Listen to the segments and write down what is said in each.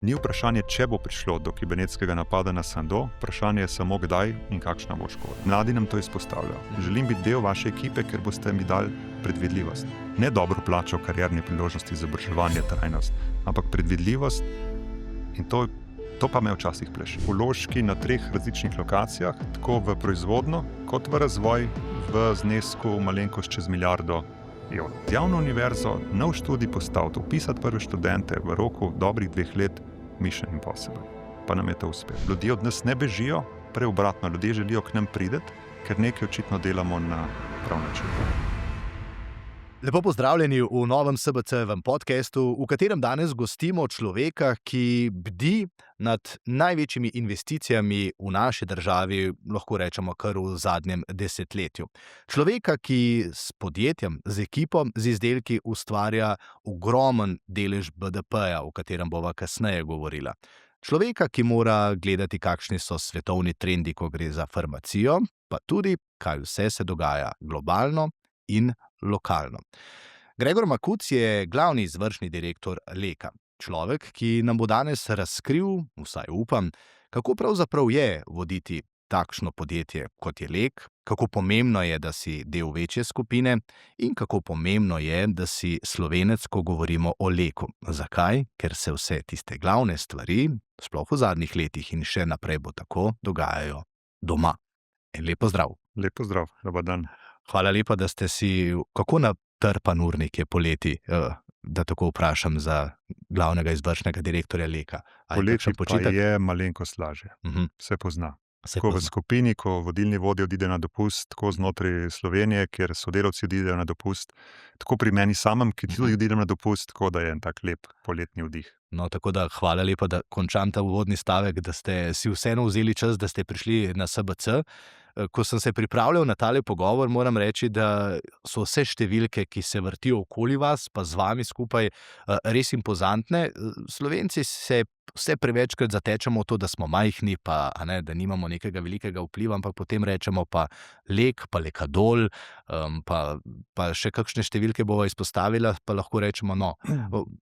Ni vprašanje, če bo prišlo do kibernetskega napada na Sandoz, vprašanje je samo kdaj in kakšna bo škoda. Mladi nam to izpostavljajo. Želim biti del vaše ekipe, ker boste mi dali predvidljivost. Ne dobro plačo, karierni priložnosti, izobraževanje, trajnost, ampak predvidljivost in to pa me včasih pleši. Vložki na 3 različnih lokacijah, tako v proizvodnjo kot v razvoj, v znesku malenkost čez milijardo evrov. Javno univerzo, nov študij postaviti, vpisati prve študente v roku dobrih 2 let, mission impossible. Pa nam je to uspelo. Ljudje od nas ne bežijo, prej obratno, ljudje želijo k nam priti, ker nekaj očitno delamo na prav način. Lepo pozdravljeni v novem SBC-evem podcastu, v katerem danes gostimo človeka, ki bdi nad največjimi investicijami v naši državi, lahko rečemo kar v zadnjem desetletju. Človeka, ki s podjetjem, z ekipo, z izdelki ustvarja ogromen delež BDP-ja, o katerem bova kasneje govorila. Človeka, ki mora gledati, kakšni so svetovni trendi, ko gre za farmacijo, pa tudi, kaj vse se dogaja globalno in lokalno. Gregor Makuc je glavni izvršni direktor Leka. Človek, ki nam bo danes razkril, vsaj upam, kako pravzaprav je voditi takšno podjetje kot je Lek, kako pomembno je, da si del večje skupine in kako pomembno je, da si Slovenec, ko govorimo o Leku. Zakaj? Ker se vse tiste glavne stvari, sploh v zadnjih letih in še naprej bo tako, dogajajo doma. En lep pozdrav. Lep pozdrav, dober dan. Hvala lepa, da ste si, kako natrpan urnik je poleti, da tako vprašam za glavnega izvršnega direktorja Leka. Poleti pa je malenkost lažje, se pozna. Tako v skupini, ko vodilni vodja odide na dopust, tako znotraj Slovenije, kjer sodelavci odidejo na dopust, tako pri meni samem, ki tudi odidem na dopust, tako da je en tak lep poletni vdih. No, tako da hvala lepa, da končam ta uvodni stavek, da ste si vseeno vzeli čas, da ste prišli na SBC. Ko sem se pripravljal na tale pogovor, moram reči, da so vse številke, ki se vrtijo okoli vas, pa z vami skupaj, res impozantne. Slovenci se vse prevečkrat zatečemo v to, da smo majhni, pa da nimamo nekega velikega vpliva, ampak potem rečemo pa Lek, pa Lekadol, pa še kakšne številke bova izpostavila, pa lahko rečemo, no,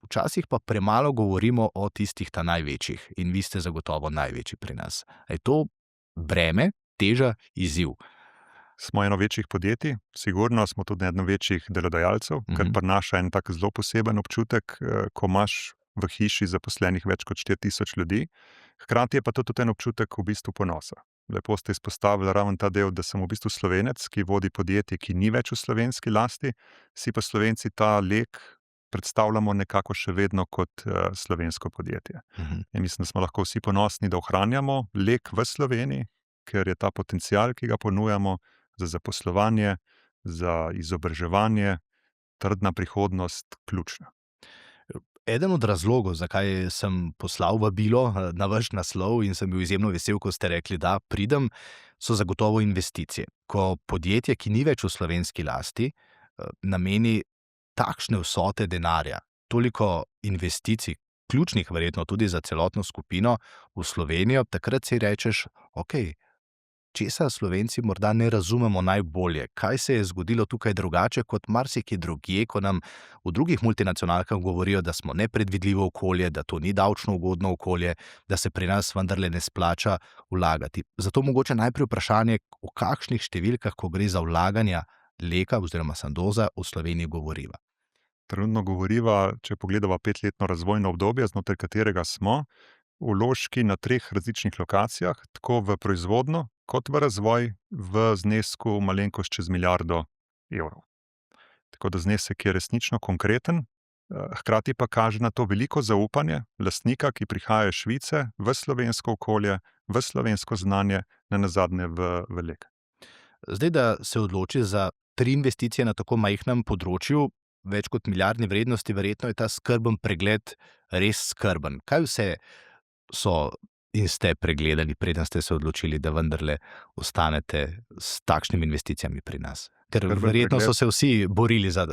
včasih pa premalo govorimo o tistih ta največjih in vi ste zagotovo največji pri nas. Je to breme, teža, izziv? Smo eno večjih podjetij, sigurno smo tudi eno večjih delodajalcev, kar prinaša en tak zelo poseben občutek, ko imaš v hiši zaposlenih več kot 4000 ljudi. Hkrati je pa to tudi en občutek v bistvu ponosa. Lepo ste izpostavili ravno ta del, da sem v bistvu Slovenec, ki vodi podjetje, ki ni več v slovenski lasti, si pa Slovenci ta Lek predstavljamo nekako še vedno kot slovensko podjetje. In mislim, da smo lahko vsi ponosni, da ohranjamo Lek v Sloveniji, ker je ta potencial, ki ga ponujamo za zaposlovanje, za izobraževanje, trdna prihodnost ključna. Eden od razlogov, zakaj sem poslal vabilo na vaš naslov in sem bil izjemno vesel, ko ste rekli, da pridem, so zagotovo investicije. Ko podjetje, ki ni več v slovenski lasti, nameni takšne vsote denarja, toliko investicij, ključnih verjetno tudi za celotno skupino v Slovenijo, takrat si rečeš, okej, česa Slovenci morda ne razumemo najbolje, kaj se je zgodilo tukaj drugače kot marsikje drugje, ko nam v drugih multinacionalkah govorijo, da smo nepredvidljivo okolje, da to ni davčno ugodno okolje, da se pri nas vendarle ne splača vlagati. Zato mogoče najprej vprašanje, o kakšnih številkah, ko gre za vlaganja Leka oziroma Sandoza, v Sloveniji govoriva. Trenutno govoriva, če pogledava 5-letno razvojno obdobje, znotraj katerega smo, vložki na 3 različnih lokacijah, tako v proizvodnjo kot v razvoj, v znesku malenkost čez milijardo evrov. Tako da znesek je resnično konkreten, hkrati pa kaže na to veliko zaupanje lastnika, ki prihaja iz Švice v slovensko okolje, v slovensko znanje, nenazadnje v Lek. Zdaj, da se odloči za 3 investicije na tako majhnem področju, več kot milijardni vrednosti, verjetno je ta skrben pregled res skrben. Kaj vse so in ste pregledali, preden ste se odločili, da vendarle ostanete s takšnimi investicijami pri nas? Ker verjetno so se vsi borili za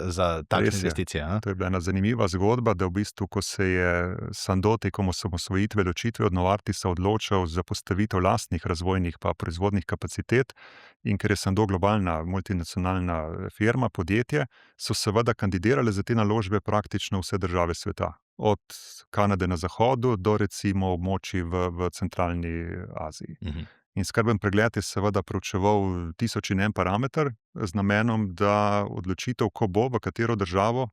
takšne investicije. To je bila ena zanimiva zgodba, da v bistvu, ko se je Sandoz tekom osamosvojitve, ločitve od Novartisa odločil za postavitev lastnih razvojnih pa proizvodnih kapacitet, in ker je Sandoz globalna multinacionalna firma, podjetje, so seveda kandidirale za te naložbe praktično vse države sveta. od Kanade na zahodu do recimo območij v centralni Aziji. In skrben pregled je seveda proučeval 1001 parameter z namenom, da odločitev, ko bo, v katero državo,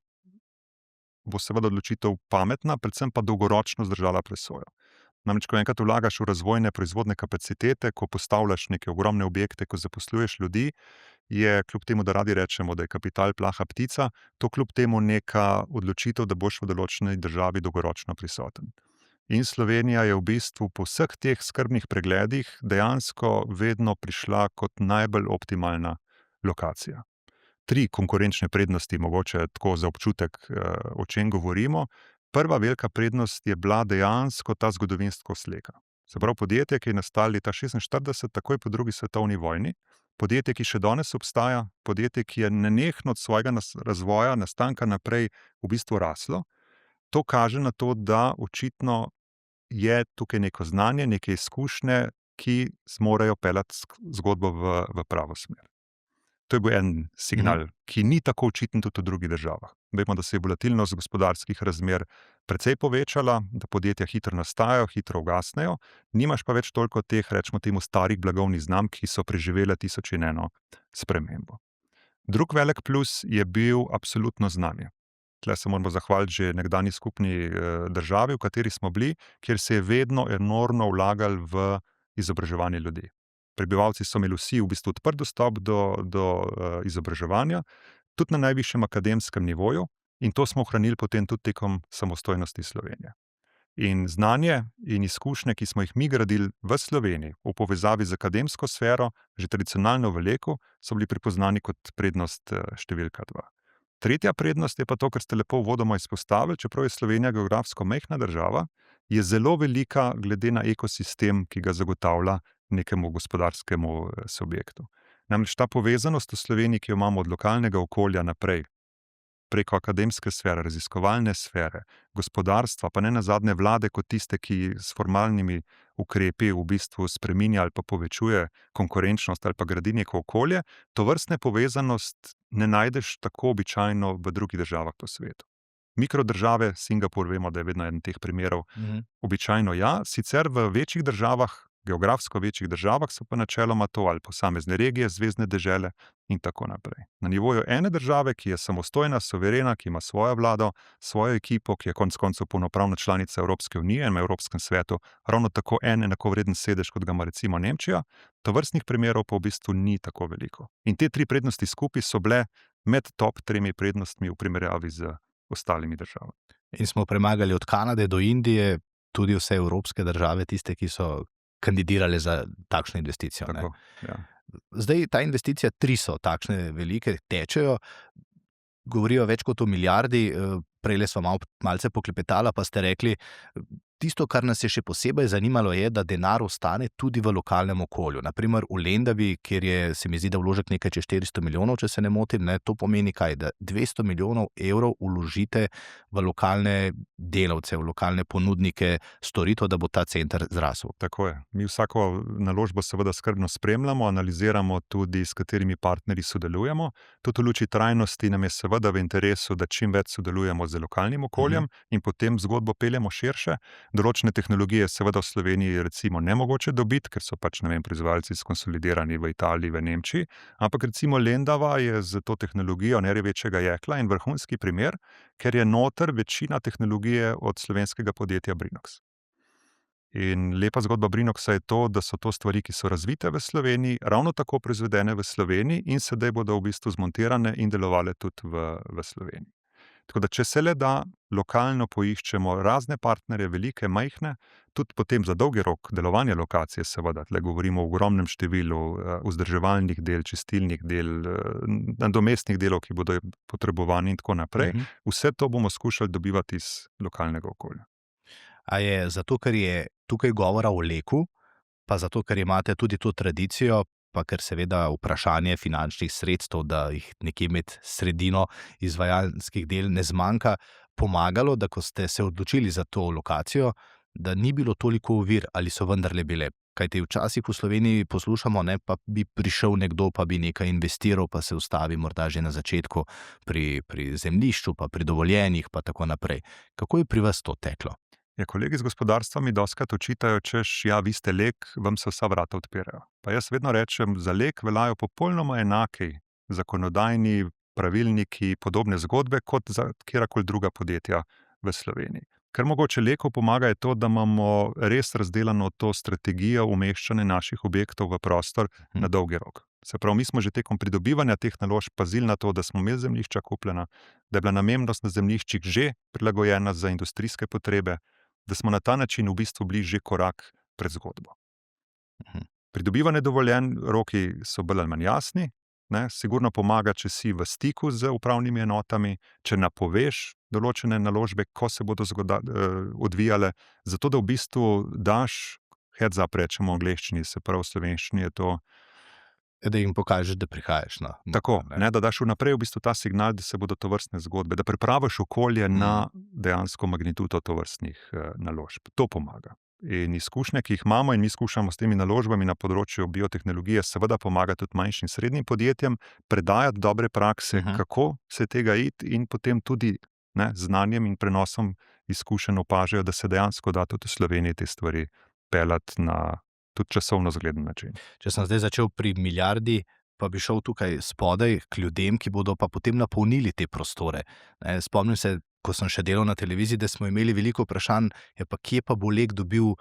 bo seveda odločitev pametna, predvsem pa dolgoročno zdržala presojo. Namreč, ko enkrat vlagaš v razvojne proizvodne kapacitete, ko postavljaš neke ogromne objekte, ko zaposluješ ljudi, je kljub temu, da radi rečemo, da je kapital plaha ptica, to kljub temu neka odločitev, da boš v določeni državi dolgoročno prisoten. In Slovenija je v bistvu po vseh teh skrbnih pregledih dejansko vedno prišla kot najbolj optimalna lokacija. 3 konkurenčne prednosti, mogoče tako za občutek, o čem govorimo. Prva velika prednost je bila dejansko ta zgodovinska slika. Se pravi, podjetje, ki je nastalo leta 1946, takoj po drugi svetovni vojni, podjetje, ki še danes obstaja, podjetje, ki je nenehno od svojega razvoja, nastanka naprej v bistvu raslo, to kaže na to, da očitno je tukaj neko znanje, neke izkušnje, ki zmorejo peljati zgodbo v pravo smer. To je bil en signal, ki ni tako očiten tudi v drugih državah. Vemo, da se je volatilnost gospodarskih razmer precej povečala, da podjetja hitro nastajajo, hitro ugasnejo, nimaš pa več toliko teh, rečemo temu, starih blagovnih znamk, ki so preživele 1001 spremembo. Drug velik plus je bil absolutno znanje. Tle se moramo zahvaliti že nekdanji skupni državi, v kateri smo bili, kjer se je vedno enormno vlagali v izobraževanje ljudi. Prebivalci so imeli vsi v bistvu odprt dostop do izobraževanja, tudi na najvišjem akademskem nivoju, in to smo ohranili potem tudi tekom samostojnosti Slovenije. In znanje in izkušnje, ki smo jih mi gradili v Sloveniji v povezavi z akademsko sfero, že tradicionalno v Leku, so bili prepoznani kot prednost številka 2. Tretja prednost je pa to, kar ste lepo uvodoma izpostavili, čeprav je Slovenija geografsko majhna država, je zelo velika glede na ekosistem, ki ga zagotavlja nekemu gospodarskemu subjektu. Namreč ta povezanost v Sloveniji, ki jo imamo od lokalnega okolja naprej, preko akademske sfere, raziskovalne sfere, gospodarstva, pa ne nazadnje vlade kot tiste, ki s formalnimi ukrepi v bistvu spreminja ali pa povečuje konkurenčnost ali pa gradi neko okolje, tovrstne povezanost ne najdeš tako običajno v drugih državah po svetu. Mikrodržave, Singapur, vemo, da je vedno eden teh primerov, običajno ja, sicer v večjih državah, geografsko večjih državah so pa načeloma to ali posamezne regije, zvezne dežele in tako naprej. Na nivoju ene države, ki je samostojna, suverena, ki ima svojo vlado, svojo ekipo, ki je konec koncev polnopravna članica Evropske unije in v Evropskem svetu ravno tako enakovreden sedež, kot ga ima recimo Nemčija, tovrstnih primerov pa v bistvu ni tako veliko. In te 3 prednosti skupaj so bile med top 3 prednostmi v primerjavi z ostalimi državami. In smo premagali od Kanade do Indije tudi vse evropske države, tiste, ki so kandidirale za takšno investicijo. Tako, ja. Zdaj, ta investicija 3 so takšne velike, tečejo, govorijo več kot o milijardi, prejle smo malce poklepetala, pa ste rekli, tisto, kar nas je še posebej zanimalo, je, da denar ostane tudi v lokalnem okolju. Naprimer v Lendavi, kjer je, se mi zdi, da vložek nekaj čez 400 milijonov, če se ne motim, to pomeni kaj, da 200 milijonov evrov vložite v lokalne delavce, v lokalne ponudnike storitev, da bo ta center zrasel. Tako je. Mi vsako naložbo seveda skrbno spremljamo, analiziramo tudi, s katerimi partnerji sodelujemo. Tudi v luči trajnosti nam je seveda v interesu, da čim več sodelujemo z lokalnim okoljem in potem zgodbo peljemo širše. Določene tehnologije seveda v Sloveniji recimo nemogoče dobiti, ker so pač, ne vem, proizvajalci skonsolidirani v Italiji, v Nemčiji, ampak recimo Lendava je z to tehnologijo nerjavečega jekla in vrhunski primer, ker je noter večina tehnologije od slovenskega podjetja Brinox. In lepa zgodba Brinoxa je to, da so to stvari, ki so razvite v Sloveniji, ravno tako proizvedene v Sloveniji in sedaj bodo v bistvu zmontirane in delovale tudi v Sloveniji. Tako da, če se le da, lokalno poiščemo razne partnerje, velike, majhne, tudi potem za dolgi rok delovanja lokacije, seveda, tle govorimo o ogromnem številu vzdrževalnih del, čistilnih del, nadomestnih delov, ki bodo potrebovani in tako naprej. Vse to bomo skušali dobivati iz lokalnega okolja. A je zato, ker je tukaj govora o Leku, pa zato, ker imate tudi to tradicijo, pa ker seveda vprašanje finančnih sredstev, da jih nekje med sredino izvajalskih del ne zmanjka, pomagalo, da ko ste se odločili za to lokacijo, da ni bilo toliko ovir, ali so vendarle bile? Kajti včasih v Sloveniji poslušamo, ne, pa bi prišel nekdo, pa bi nekaj investiral, pa se ustavi morda že na začetku pri zemljišču, pa pri dovoljenjih, pa tako naprej. Kako je pri vas to teklo? Ja, kolegi z gospodarstva mi dostakrat očitajo, češ, ja, vi ste Lek, vam se vsa vrata odpirajo. Pa jaz vedno rečem, za Lek veljajo popolnoma enaki zakonodajni pravilniki, podobne zgodbe, kot za kjerkoli druga podjetja v Sloveniji. Kar mogoče Leku pomaga, je to, da imamo res razdeljeno to strategijo umeščanja naših objektov v prostor na dolgi rok. Se pravi, mi smo že tekom pridobivanja teh naložb pazili na to, da smo imeli zemljišča kupljena, da je bila namembnost na zemljiščih že prilagojena za industrijske potrebe, da smo na ta način v bistvu bili že korak pred zgodbo. Pridobivanje dovoljenj, roki so bolj ali manj jasni, ne, sigurno pomaga, če si v stiku z upravnimi enotami, če napoveš določene naložbe, ko se bodo odvijale, zato da v bistvu daš heads up, rečemo v angleščini, se pravi v slovenščini je to. Da jim pokažeš, da prihajaš. No. Tako, ne, da daš vnaprej v bistvu ta signal, da se bodo tovrstne zgodbe, da pripraviš okolje na dejansko magnitudo tovrstnih naložb. To pomaga. In izkušnje, ki jih imamo in mi skušamo s temi naložbami na področju biotehnologije, seveda pomaga tudi manjšim in srednjim podjetjem predajati dobre prakse, kako se tega iti in potem tudi znanjem in prenosom izkušenj opažajo, da se dejansko da tudi v Sloveniji te stvari peljati na tudi časovno zgleden način. Če sem zdaj začel pri milijardi, pa bi šel tukaj spodaj k ljudem, ki bodo pa potem napolnili te prostore. Spomnim se, ko sem še delal na televiziji, da smo imeli veliko vprašanj, pa kje pa bo Lek dobil,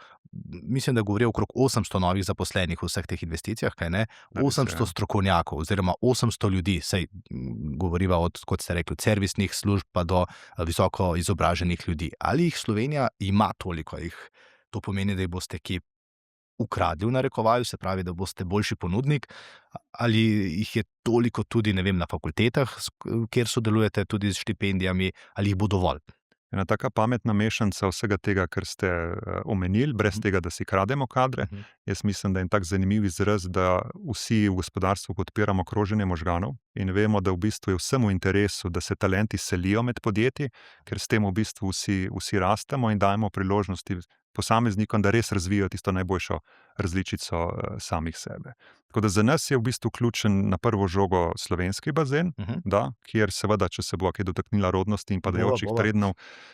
mislim, da govorijo okrog 800 novih zaposlenih v vseh teh investicijah, kaj ne? 800 strokovnjakov oziroma 800 ljudi, saj govoriva od, kot ste rekli, od servisnih služb pa do visoko izobraženih ljudi. Ali jih Slovenija ima toliko? To pomeni, da jih boste kje ukradli v narekovaju, se pravi, da boste boljši ponudnik, ali jih je toliko tudi, ne vem, na fakultetah, kjer sodelujete tudi s štipendijami, ali jih bo dovolj? Ena taka pametna mešanca vsega tega, kar ste omenili, brez tega, da si krademo kadre. Jaz mislim, da je en tak zanimiv izraz, da vsi v gospodarstvu podpiramo kroženje možganov in vemo, da v bistvu je vsemu interesu, da se talenti selijo med podjetji, ker s tem v bistvu vsi rastemo in dajemo priložnosti posameznikom, da res razvijajo tisto najboljšo različico samih sebe. Tako da za nas je v bistvu ključen na prvo žogo slovenski bazen, kjer seveda, če se bo kaj dotaknila rodnosti in padajočih trendov,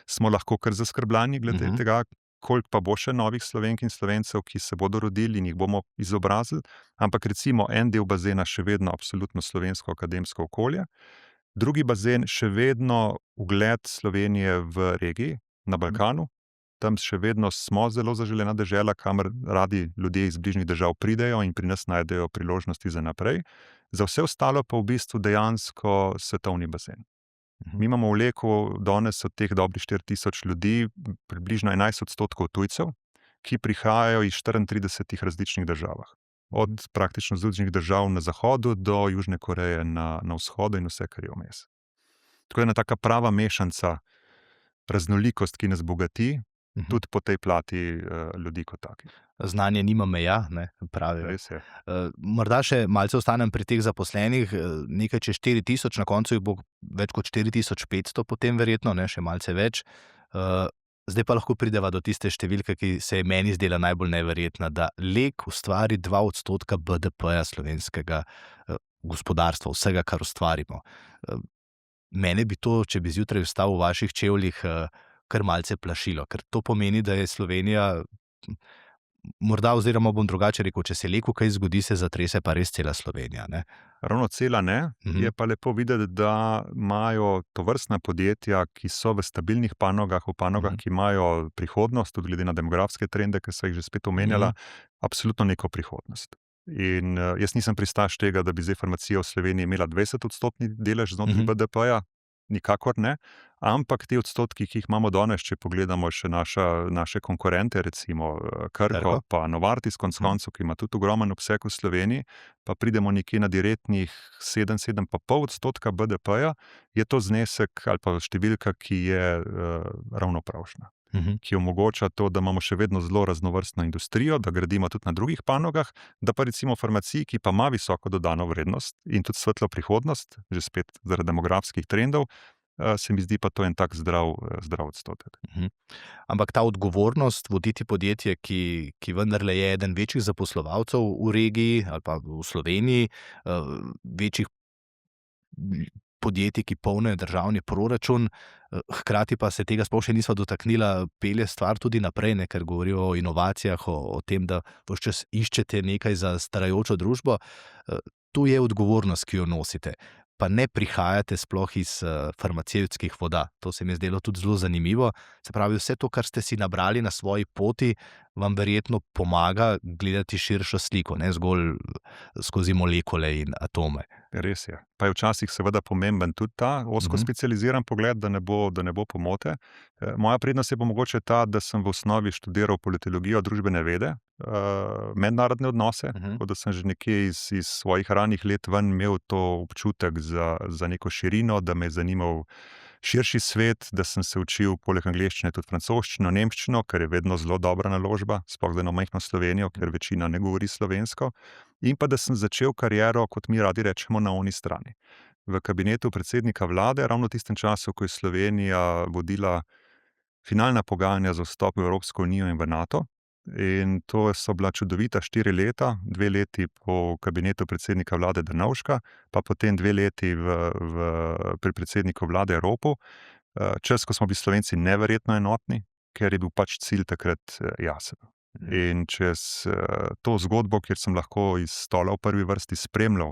smo lahko kar zaskrbljeni glede tega, koliko pa bo še novih Slovenk in Slovencev, ki se bodo rodili in jih bomo izobrazili, ampak recimo en del bazena še vedno absolutno slovensko akademsko okolje, drugi bazen še vedno ugled Slovenije v regiji, na Balkanu. Tam še vedno smo zelo zaželena dežela, kamor radi ljudje iz bližnjih držav pridejo in pri nas najdejo priložnosti za naprej. Za vse ostalo pa v bistvu dejansko svetovni bazen. Mi imamo v Leku danes od teh dobrih 4000 ljudi približno 11% tujcev, ki prihajajo iz 34 različnih državah. Od praktično Združenih držav na zahodu do Južne Koreje na vzhodu in vse, kar je vmes. Tako je ena taka prava mešanca, raznolikost, ki nas bogati, tudi po tej plati ljudi kot takih. Znanje nima meja, ne, pravijo. Res je. Morda še malce ostanem pri teh zaposlenih, nekaj čez 4000, na koncu jih bo več kot 4500 potem verjetno, ne, še malce več. Zdaj pa lahko prideva do tiste številke, ki se je meni zdela najbolj neverjetna, da Lek ustvari 2% BDP-ja slovenskega gospodarstva, vsega, kar ustvarimo. Mene bi to, če bi zjutraj vstal v vaših čevljih, kar malce plašilo, ker to pomeni, da je Slovenija, morda oziroma bom drugače rekel, če se Leku kaj zgodi, se zatrese pa res cela Slovenija, ne? Ravno cela ne, je pa lepo videti, da imajo tovrstna podjetja, ki so v stabilnih panogah, v panogah, ki imajo prihodnost, tudi glede na demografske trende, ki so jih že spet omenjala, absolutno neko prihodnost. In jaz nisem pristaš tega, da bi zdaj farmacija v Sloveniji imela 20% delež znotraj BDP-ja, nikakor ne, ampak te odstotki, ki jih imamo danes, če pogledamo še naše konkurente, recimo Krko, pa Novartis, konec koncev, ki ima tudi ogromen obseg v Sloveniji, pa pridemo nekje na direktnih 7,5% BDP-ja, je to znesek ali pa številka, ki je ravnopravšna. Ki omogoča to, da imamo še vedno zelo raznovrstno industrijo, da gradimo tudi na drugih panogah, da pa recimo farmaciji, ki pa ima visoko dodano vrednost in tudi svetlo prihodnost, že spet zaradi demografskih trendov, se mi zdi pa to en tak zdrav odstotek. Ampak ta odgovornost voditi podjetje, ki vendarle je eden večjih zaposlovalcev v regiji ali pa v Sloveniji, večjih podjetij, ki polnijo državni proračun, hkrati pa se tega sploh še nisva dotaknila, pelje stvar tudi naprej, ne, ker govorijo o inovacijah, o tem, da ves čas iščete nekaj za starajočo družbo. Tu je odgovornost, ki jo nosite. Pa ne prihajate sploh iz farmacevtskih voda. To se mi je zdelo tudi zelo zanimivo. Se pravi, vse to, kar ste si nabrali na svoji poti, vam verjetno pomaga gledati širšo sliko, ne zgolj skozi molekule in atome. Res je. Pa je včasih seveda pomemben tudi ta ozko specializiran pogled, da ne bo pomote. Moja prednost je pa mogoče ta, da sem v osnovi študiral politologijo, družbene vede, mednarodne odnose, tako da sem že nekje iz svojih ranih let ven imel to občutek za neko širino, da me je zanimal širši svet, da sem se učil poleg angleščine tudi francoščino, nemščino, kar je vedno zelo dobra naložba, sploh za eno majhno Slovenijo, ker večina ne govori slovensko. In pa da sem začel kariero, kot mi radi rečemo, na oni strani. V kabinetu predsednika vlade, ravno v tistem času, ko je Slovenija vodila finalna pogajanja za vstop v Evropsko unijo in v Nato. In to so bila čudovita 4 leta, 2 leti po kabinetu predsednika vlade Drnovška, pa potem 2 leti pri predsedniku vlade Ropu. Čas, ko smo bili Slovenci neverjetno enotni, ker je bil pač cilj takrat jasen. In čez to zgodbo, kjer sem lahko iz stola v prvi vrsti spremljal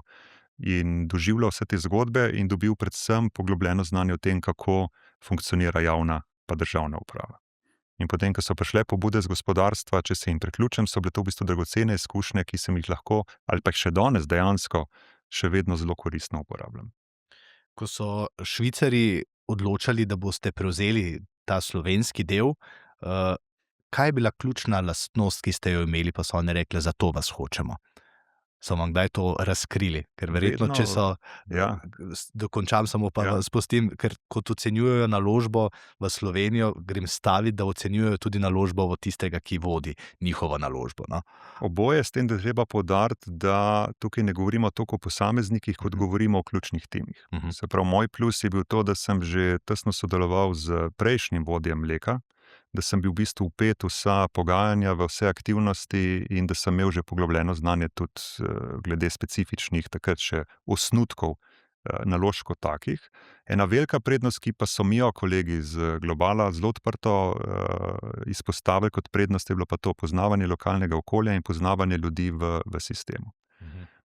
in doživljal vse te zgodbe in dobil predvsem poglobljeno znanje o tem, kako funkcionira javna pa državna uprava. In potem, ko so prišle pobude z gospodarstva, če se jim priključim, so bile to v bistvu dragocene izkušnje, ki sem jih lahko, ali pa jih še danes dejansko, še vedno zelo koristno uporabljam. Ko so Švicarji odločali, da boste prevzeli ta slovenski del, kaj je bila ključna lastnost, ki ste jo imeli, pa so oni rekli, zato vas hočemo? So vam kdaj to razkrili? Ker verjetno, če so, dokončam samo pa spustim, ker kot ocenjujejo naložbo v Slovenijo, grem staviti, da ocenjujejo tudi naložbo v tistega, ki vodi njihovo naložbo. No? Oboje, s tem, da treba poudariti, da tukaj ne govorimo toliko o posameznikih, kot govorimo o ključnih timih. Se pravi, moj plus je bil to, da sem že tesno sodeloval z prejšnjim vodjem Leka, da sem bil v bistvu vpet vsa pogajanja, v vse aktivnosti in da sem imel že poglobljeno znanje tudi glede specifičnih, takrat še osnutkov naložb kot takih. Ena velika prednost, ki pa so mi jo kolegi z Globala zelo odprto izpostavili kot prednost, je bilo pa to poznavanje lokalnega okolja in poznavanje ljudi v sistemu.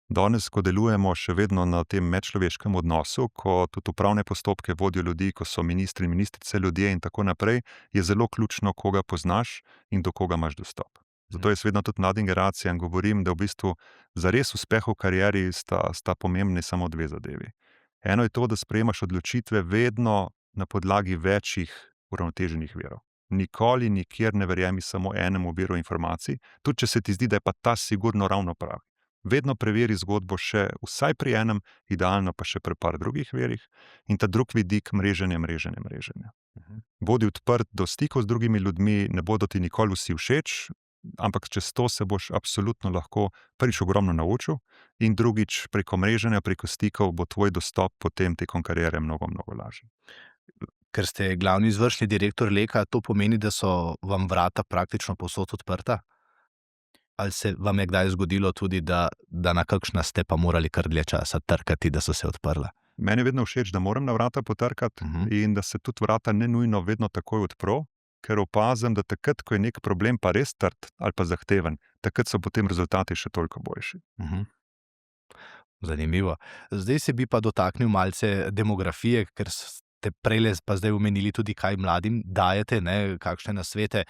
Danes, ko delujemo še vedno na tem medčloveškem odnosu, ko tudi upravne postopke vodijo ljudi, ko so ministri in ministrice ljudje in tako naprej, je zelo ključno, koga poznaš in do koga imaš dostop. Zato jaz vedno tudi mladim generacijam govorim, da v bistvu za res uspeh v karieri sta pomembni samo 2 zadevi. Eno je to, da sprejemaš odločitve vedno na podlagi večjih uravnoteženih virov. Nikoli, nikjer ne verjemi samo enemu viru informacij, tudi če se ti zdi, da je pa ta sigurno ravno prav. Vedno preveri zgodbo še vsaj pri enem, idealno pa še pri par drugih virih in ta drug vidik mreženja. Bodi odprt do stikov z drugimi ljudmi, ne bodo ti nikoli vsi všeč, ampak čez to se boš absolutno lahko prvič ogromno naučil in drugič preko mreženja, preko stikov bo tvoj dostop potem tekom kariere mnogo lažji. Ker ste glavni izvršni direktor Leka, to pomeni, da so vam vrata praktično povsod odprta? Ali se vam je kdaj zgodilo tudi, da na kakšna ste pa morali kar dlje časa trkati, da so se odprla? Meni je vedno všeč, da moram na vrata potrkati in da se tudi vrata ne nujno vedno takoj odpro, ker opazim, da takrat, ko je nek problem pa res trd ali pa zahteven, takrat so potem rezultati še toliko boljši. Zanimivo. Zdaj se bi pa dotaknil malce demografije, ker ste prejle pa zdaj omenili tudi, kaj mladim dajete, ne, kakšne nasvete.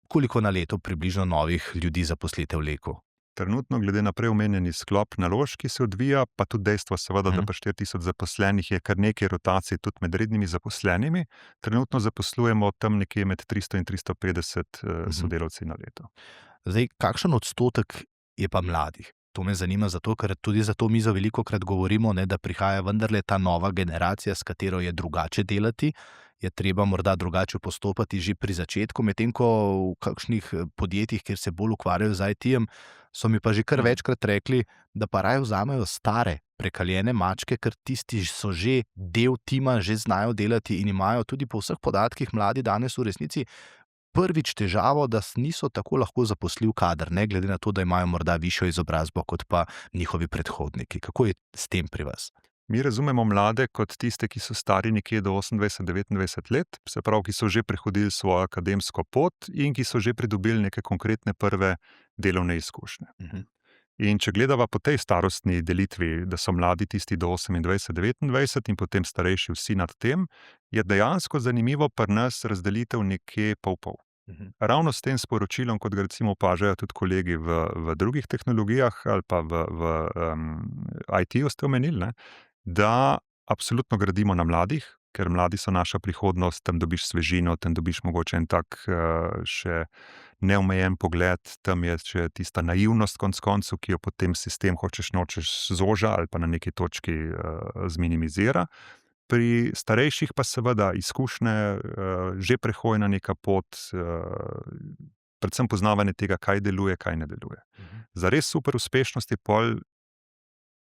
Koliko na leto približno novih ljudi zaposlite v Leku? Trenutno, glede na prej omenjeni sklop naložb, ki se odvija, pa tudi dejstvo seveda, da pa 4000 zaposlenih je kar nekaj rotacij tudi med rednimi zaposlenimi, trenutno zaposlujemo tam nekje med 300 in 350 sodelavci na leto. Zdaj, kakšen odstotek je pa mladih? To me zanima zato, ker tudi za to mizo velikokrat govorimo, ne, da prihaja vendarle ta nova generacija, s katero je drugače delati je treba morda drugače postopati že pri začetku, medtem ko v kakšnih podjetjih, kjer se bolj ukvarjajo z IT-jem, so mi pa že kar večkrat rekli, da pa raje vzamejo stare, prekaljene mačke, ker tisti so že del tima, že znajo delati in imajo tudi po vseh podatkih mladi danes v resnici prvič težavo, da niso tako lahko zaposljiv kader, ne glede na to, da imajo morda višjo izobrazbo kot pa njihovi predhodniki. Kako je s tem pri vas? Mi razumemo mlade kot tiste, ki so stari nekje do 28-29 let, se pravi, ki so že prehodili svojo akademsko pot in ki so že pridobili neke konkretne prve delovne izkušnje. In če gledava po tej starostni delitvi, da so mladi tisti do 28-29 in potem starejši vsi nad tem, je dejansko zanimivo pri nas razdelitev nekje pol-pol. Ravno s tem sporočilom, kot ga recimo opažajo tudi kolegi v drugih tehnologijah ali pa v IT-ju ste omenili, ne, da absolutno gradimo na mladih, ker mladi so naša prihodnost, tam dobiš svežino, tam dobiš mogoče en tak še neomejen pogled, tam je še tista naivnost konec koncev, ki jo potem sistem hočeš nočeš zoža ali pa na neki točki zminimizira. Pri starejših pa seveda izkušnje, že prehojena neka pot, predvsem poznavanje tega, kaj deluje, kaj ne deluje. Za res super uspešnost je pol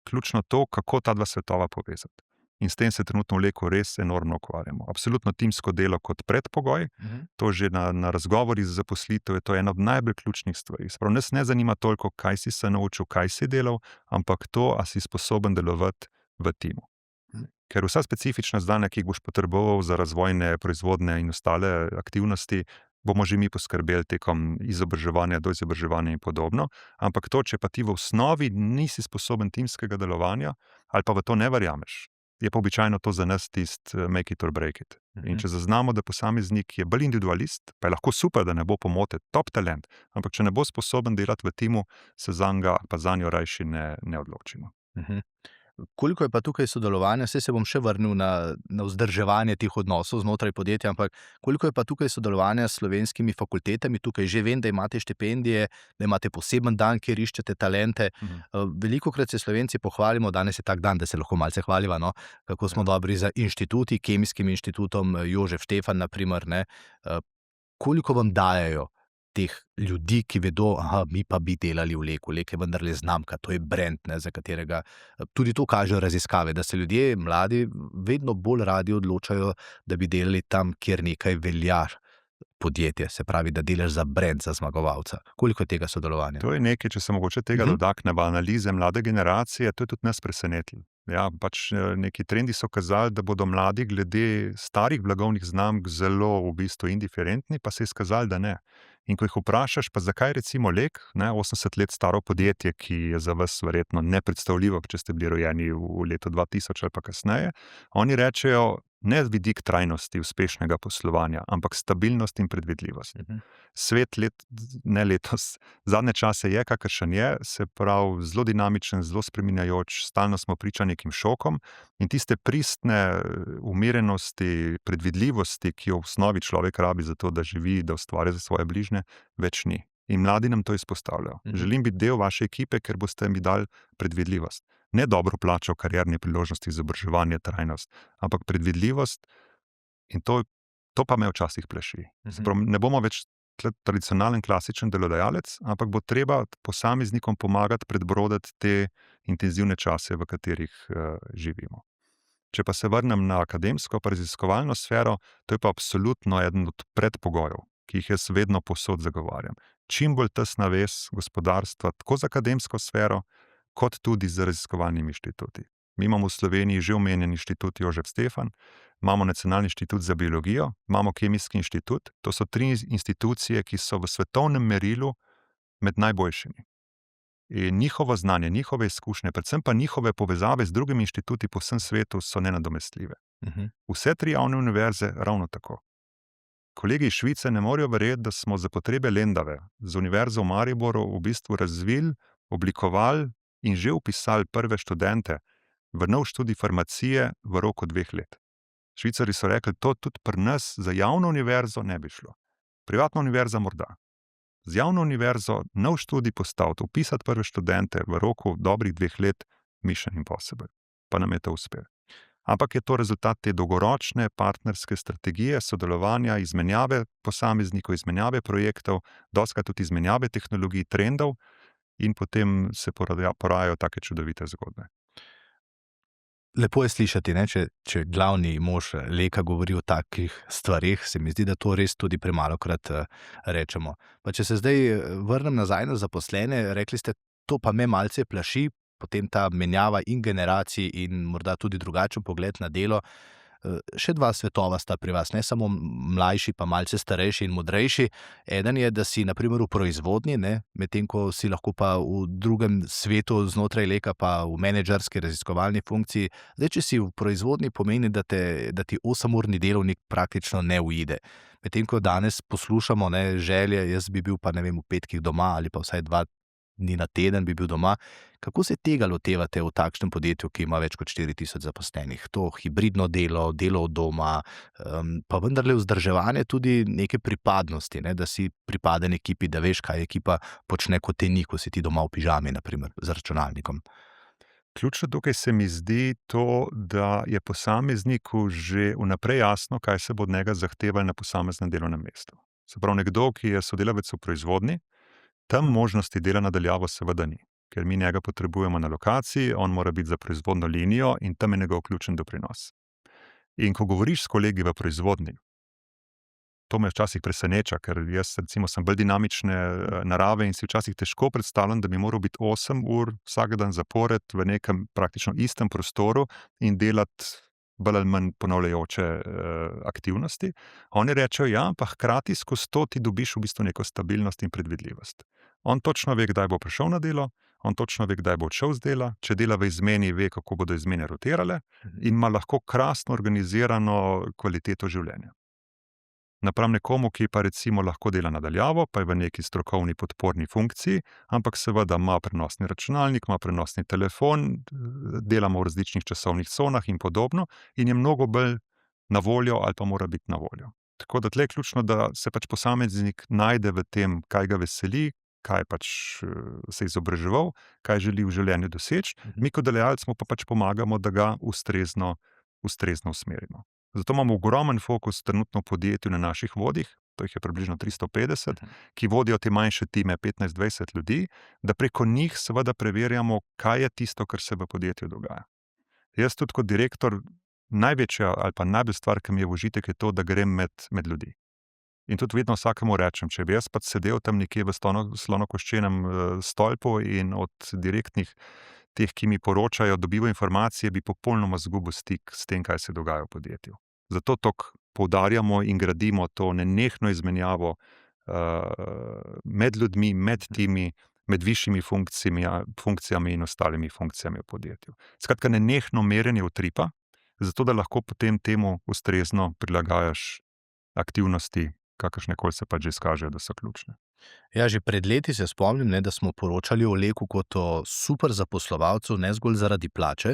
ključno to, kako ta dva svetova povezati. In s tem se trenutno v Leku res enormno ukvarjamo. Absolutno timsko delo kot predpogoj, to že na razgovorih za zaposlitev je to ena od najbolj ključnih stvari. Sprav nas ne zanima toliko, kaj si se naučil, kaj si delal, ampak to, a si sposoben delovati v timu. Ker vsa specifična znanja, ki jih boš potreboval za razvojne, proizvodne in ostale aktivnosti, bomo že mi poskrbeli tekom izobraževanja, do izobraževanja in podobno, ampak to, če pa ti v osnovi nisi sposoben timskega delovanja ali pa v to ne verjameš, je pa običajno to za nas tisti make it or break it. In če zaznamo, da posameznik je bolj individualist, pa je lahko super, da ne bo pomote, top talent, ampak če ne bo sposoben delati v timu, se zanj pa zanjo rajši ne odločimo. Koliko je pa tukaj sodelovanja, saj se bom še vrnil na vzdrževanje teh odnosov znotraj podjetja, ampak koliko je pa tukaj sodelovanja s slovenskimi fakultetami, tukaj že vem, da imate štipendije, da imate poseben dan, kjer iščete talente. Velikokrat se Slovenci pohvalimo, danes je tak dan, da se lahko malce hvaliva, no? Kako smo dobri za inštituti, Kemijskim inštitutom Jožef Štefan, na primer, ne? Koliko vam dajejo teh ljudi, ki vedo, mi pa bi delali v Leku. Lek je vendarle znamka, to je brand, ne, za katerega tudi to kažejo raziskave, da se ljudje, mladi, vedno bolj radi odločajo, da bi delali tam, kjer nekaj velja podjetje, se pravi, da delaš za brand, za zmagovalca. Koliko je tega sodelovanja? To je nekaj, če se mogoče tega dotakneva, analize mlade generacije, to je tudi nas presenetilo. Ja, pač neki trendi so kazali, da bodo mladi glede starih blagovnih znamk zelo v bistvu indiferentni, pa se je izkazalo, da ne. In ko jih vprašaš, pa zakaj recimo Lek, 80 let staro podjetje, ki je za vas verjetno nepredstavljivo, če ste bili rojeni v letu 2000 ali pa kasneje, oni rečejo, ne vidik trajnosti uspešnega poslovanja, ampak stabilnost in predvidljivost. Svet ne letos, zadnje čase je, kakršen je, se pravi zelo dinamičen, zelo spreminjajoč, stalno smo priča nekim šokom in tiste pristne umirenosti, predvidljivosti, ki jo v osnovi človek rabi za to, da živi, da ustvarja za svoje bližnje, več ni. In mladi nam to izpostavljajo. Želim biti del vaše ekipe, ker boste mi dali predvidljivost. Ne dobro plačo, karierni priložnosti, izobraževanje, trajnost, ampak predvidljivost in to pa me včasih pleši. Ne bomo več tradicionalen, klasičen delodajalec, ampak bo treba posameznikom pomagati prebroditi te intenzivne čase, v katerih živimo. Če pa se vrnem na akademsko pa raziskovalno sfero, to je pa absolutno eden od predpogojev, ki jih jaz vedno povsod zagovarjam. Čim bolj tesna vez gospodarstva, tako z akademsko sfero, kot tudi z raziskovalnimi inštituti. Mi imamo v Sloveniji že omenjen inštitut Jožef Štefan, imamo Nacionalni inštitut za biologijo, imamo Kemijski inštitut, to so 3 institucije, ki so v svetovnem merilu med najboljšimi. In njihovo znanje, njihove izkušnje, predvsem pa njihove povezave z drugimi inštituti po vsem svetu so nenadomestljive. Vse 3 javne univerze ravno tako. Kolegi iz Švice ne morejo verjeti, da smo za potrebe Lendave z Univerzo v Mariboru v bistvu razvili, oblikovali in že vpisali prve študente v nov študij farmacije v roku 2 let. Švicarji so rekli, to tudi pri nas za javno univerzo ne bi šlo. Privatna univerza morda. Z javno univerzo nov študij postaviti, vpisati prve študente v roku dobrih 2 let, mission impossible. Pa nam je to uspelo. ampak je to rezultat te dolgoročne partnerske strategije, sodelovanja, izmenjave posameznikov, izmenjave projektov, dostikrat tudi izmenjave tehnologij, trendov in potem se porajajo take čudovite zgodbe. Lepo je slišati, ne, če glavni mož Leka govori o takih stvarih, se mi zdi, da to res tudi premalokrat rečemo. Pa če se zdaj vrnem nazaj na zaposlene, rekli ste, to pa me malce plaši, potem ta menjava in generacij in morda tudi drugačen pogled na delo. Še dva svetova sta pri vas, ne samo mlajši, pa malce starejši in modrejši. Eden je, da si na primer v proizvodnji, medtem ko si lahko pa v drugem svetu znotraj Leka, pa v menedžerski raziskovalni funkciji. Zdaj, če si v proizvodnji, pomeni, da ti 8-urni delovnik praktično ne uide. Medtem ko danes poslušamo želje, jaz bi bil pa v petkih doma ali pa vsaj 2 dni na teden bi bil doma. Kako se tega lotevate v takšnem podjetju, ki ima več kot 4000 zaposlenih? To hibridno delo, delo od doma, pa vendarle vzdrževanje tudi neke pripadnosti, da si pripaden ekipi, da veš, kaj ekipa počne, kot te ni, ko si ti doma v pižami, na primer, z računalnikom. Ključno tukaj se mi zdi to, da je posamezniku že vnaprej jasno, kaj se bo od njega zahtevalo na posameznem delovnem mestu. Se pravi, nekdo, ki je sodelavec v proizvodnji, tam možnosti dela na daljavo seveda ni, ker mi njega potrebujemo na lokaciji, on mora biti za proizvodno linijo in tam je njegov ključen doprinos. In ko govoriš s kolegi v proizvodnji, to me včasih preseneča, ker jaz recimo sem bolj dinamične narave in si včasih težko predstavljam, da bi moral biti 8 ur vsak dan zapored v nekem praktično istem prostoru in delati bolj ali manj ponavljajoče aktivnosti. Oni rečejo, ja, pa hkrati skozi to ti dobiš v bistvu neko stabilnost in predvidljivost. On točno ve, kdaj bo prišel na delo, on točno ve, kdaj bo odšel z dela, če dela v izmeni, ve, kako bodo izmene rotirale in ima lahko krasno organizirano kvaliteto življenja. Napram nekomu, ki pa recimo lahko dela na daljavo, pa je v neki strokovni podporni funkciji, ampak seveda ima prenosni računalnik, ima prenosni telefon, delamo v različnih časovnih conah in podobno in je mnogo bolj na voljo ali pa mora biti na voljo. Tako da tle je ključno, da se pač posameznik najde v tem, kaj ga veseli, kaj pač se izobraževal, kaj želi v življenju doseči, mi kot delodajalec mu pa pač pomagamo, da ga ustrezno usmerimo. Zato imamo ogromen fokus trenutno v podjetju na naših vodjih, to jih je približno 350, ki vodijo te manjše time, 15-20 ljudi, da preko njih seveda preverjamo, kaj je tisto, kar se v podjetju dogaja. Jaz tudi kot direktor, največja ali pa najbolj stvar, ki mi je v užitek, je to, da grem med ljudi. In tudi vedno vsakemu rečem, če bi jaz pač sedel tam nekje v slonokoščenem stolpu in od direktnih teh, ki mi poročajo, dobivajo informacije, bi popolnoma izgubil stik s tem, kaj se dogaja v podjetju. Zato toliko poudarjamo in gradimo to nenehno izmenjavo med ljudmi, med timi, med višjimi funkcijami in ostalimi funkcijami v podjetju. Skratka, nenehno merjenje utripa, zato da lahko potem temu ustrezno prilagajaš aktivnosti, kakršnekoli se pač že izkažejo, da so ključne. Ja, že pred leti se spomnim, da smo poročali o Leku kot o super zaposlovalcu, ne zgolj zaradi plače,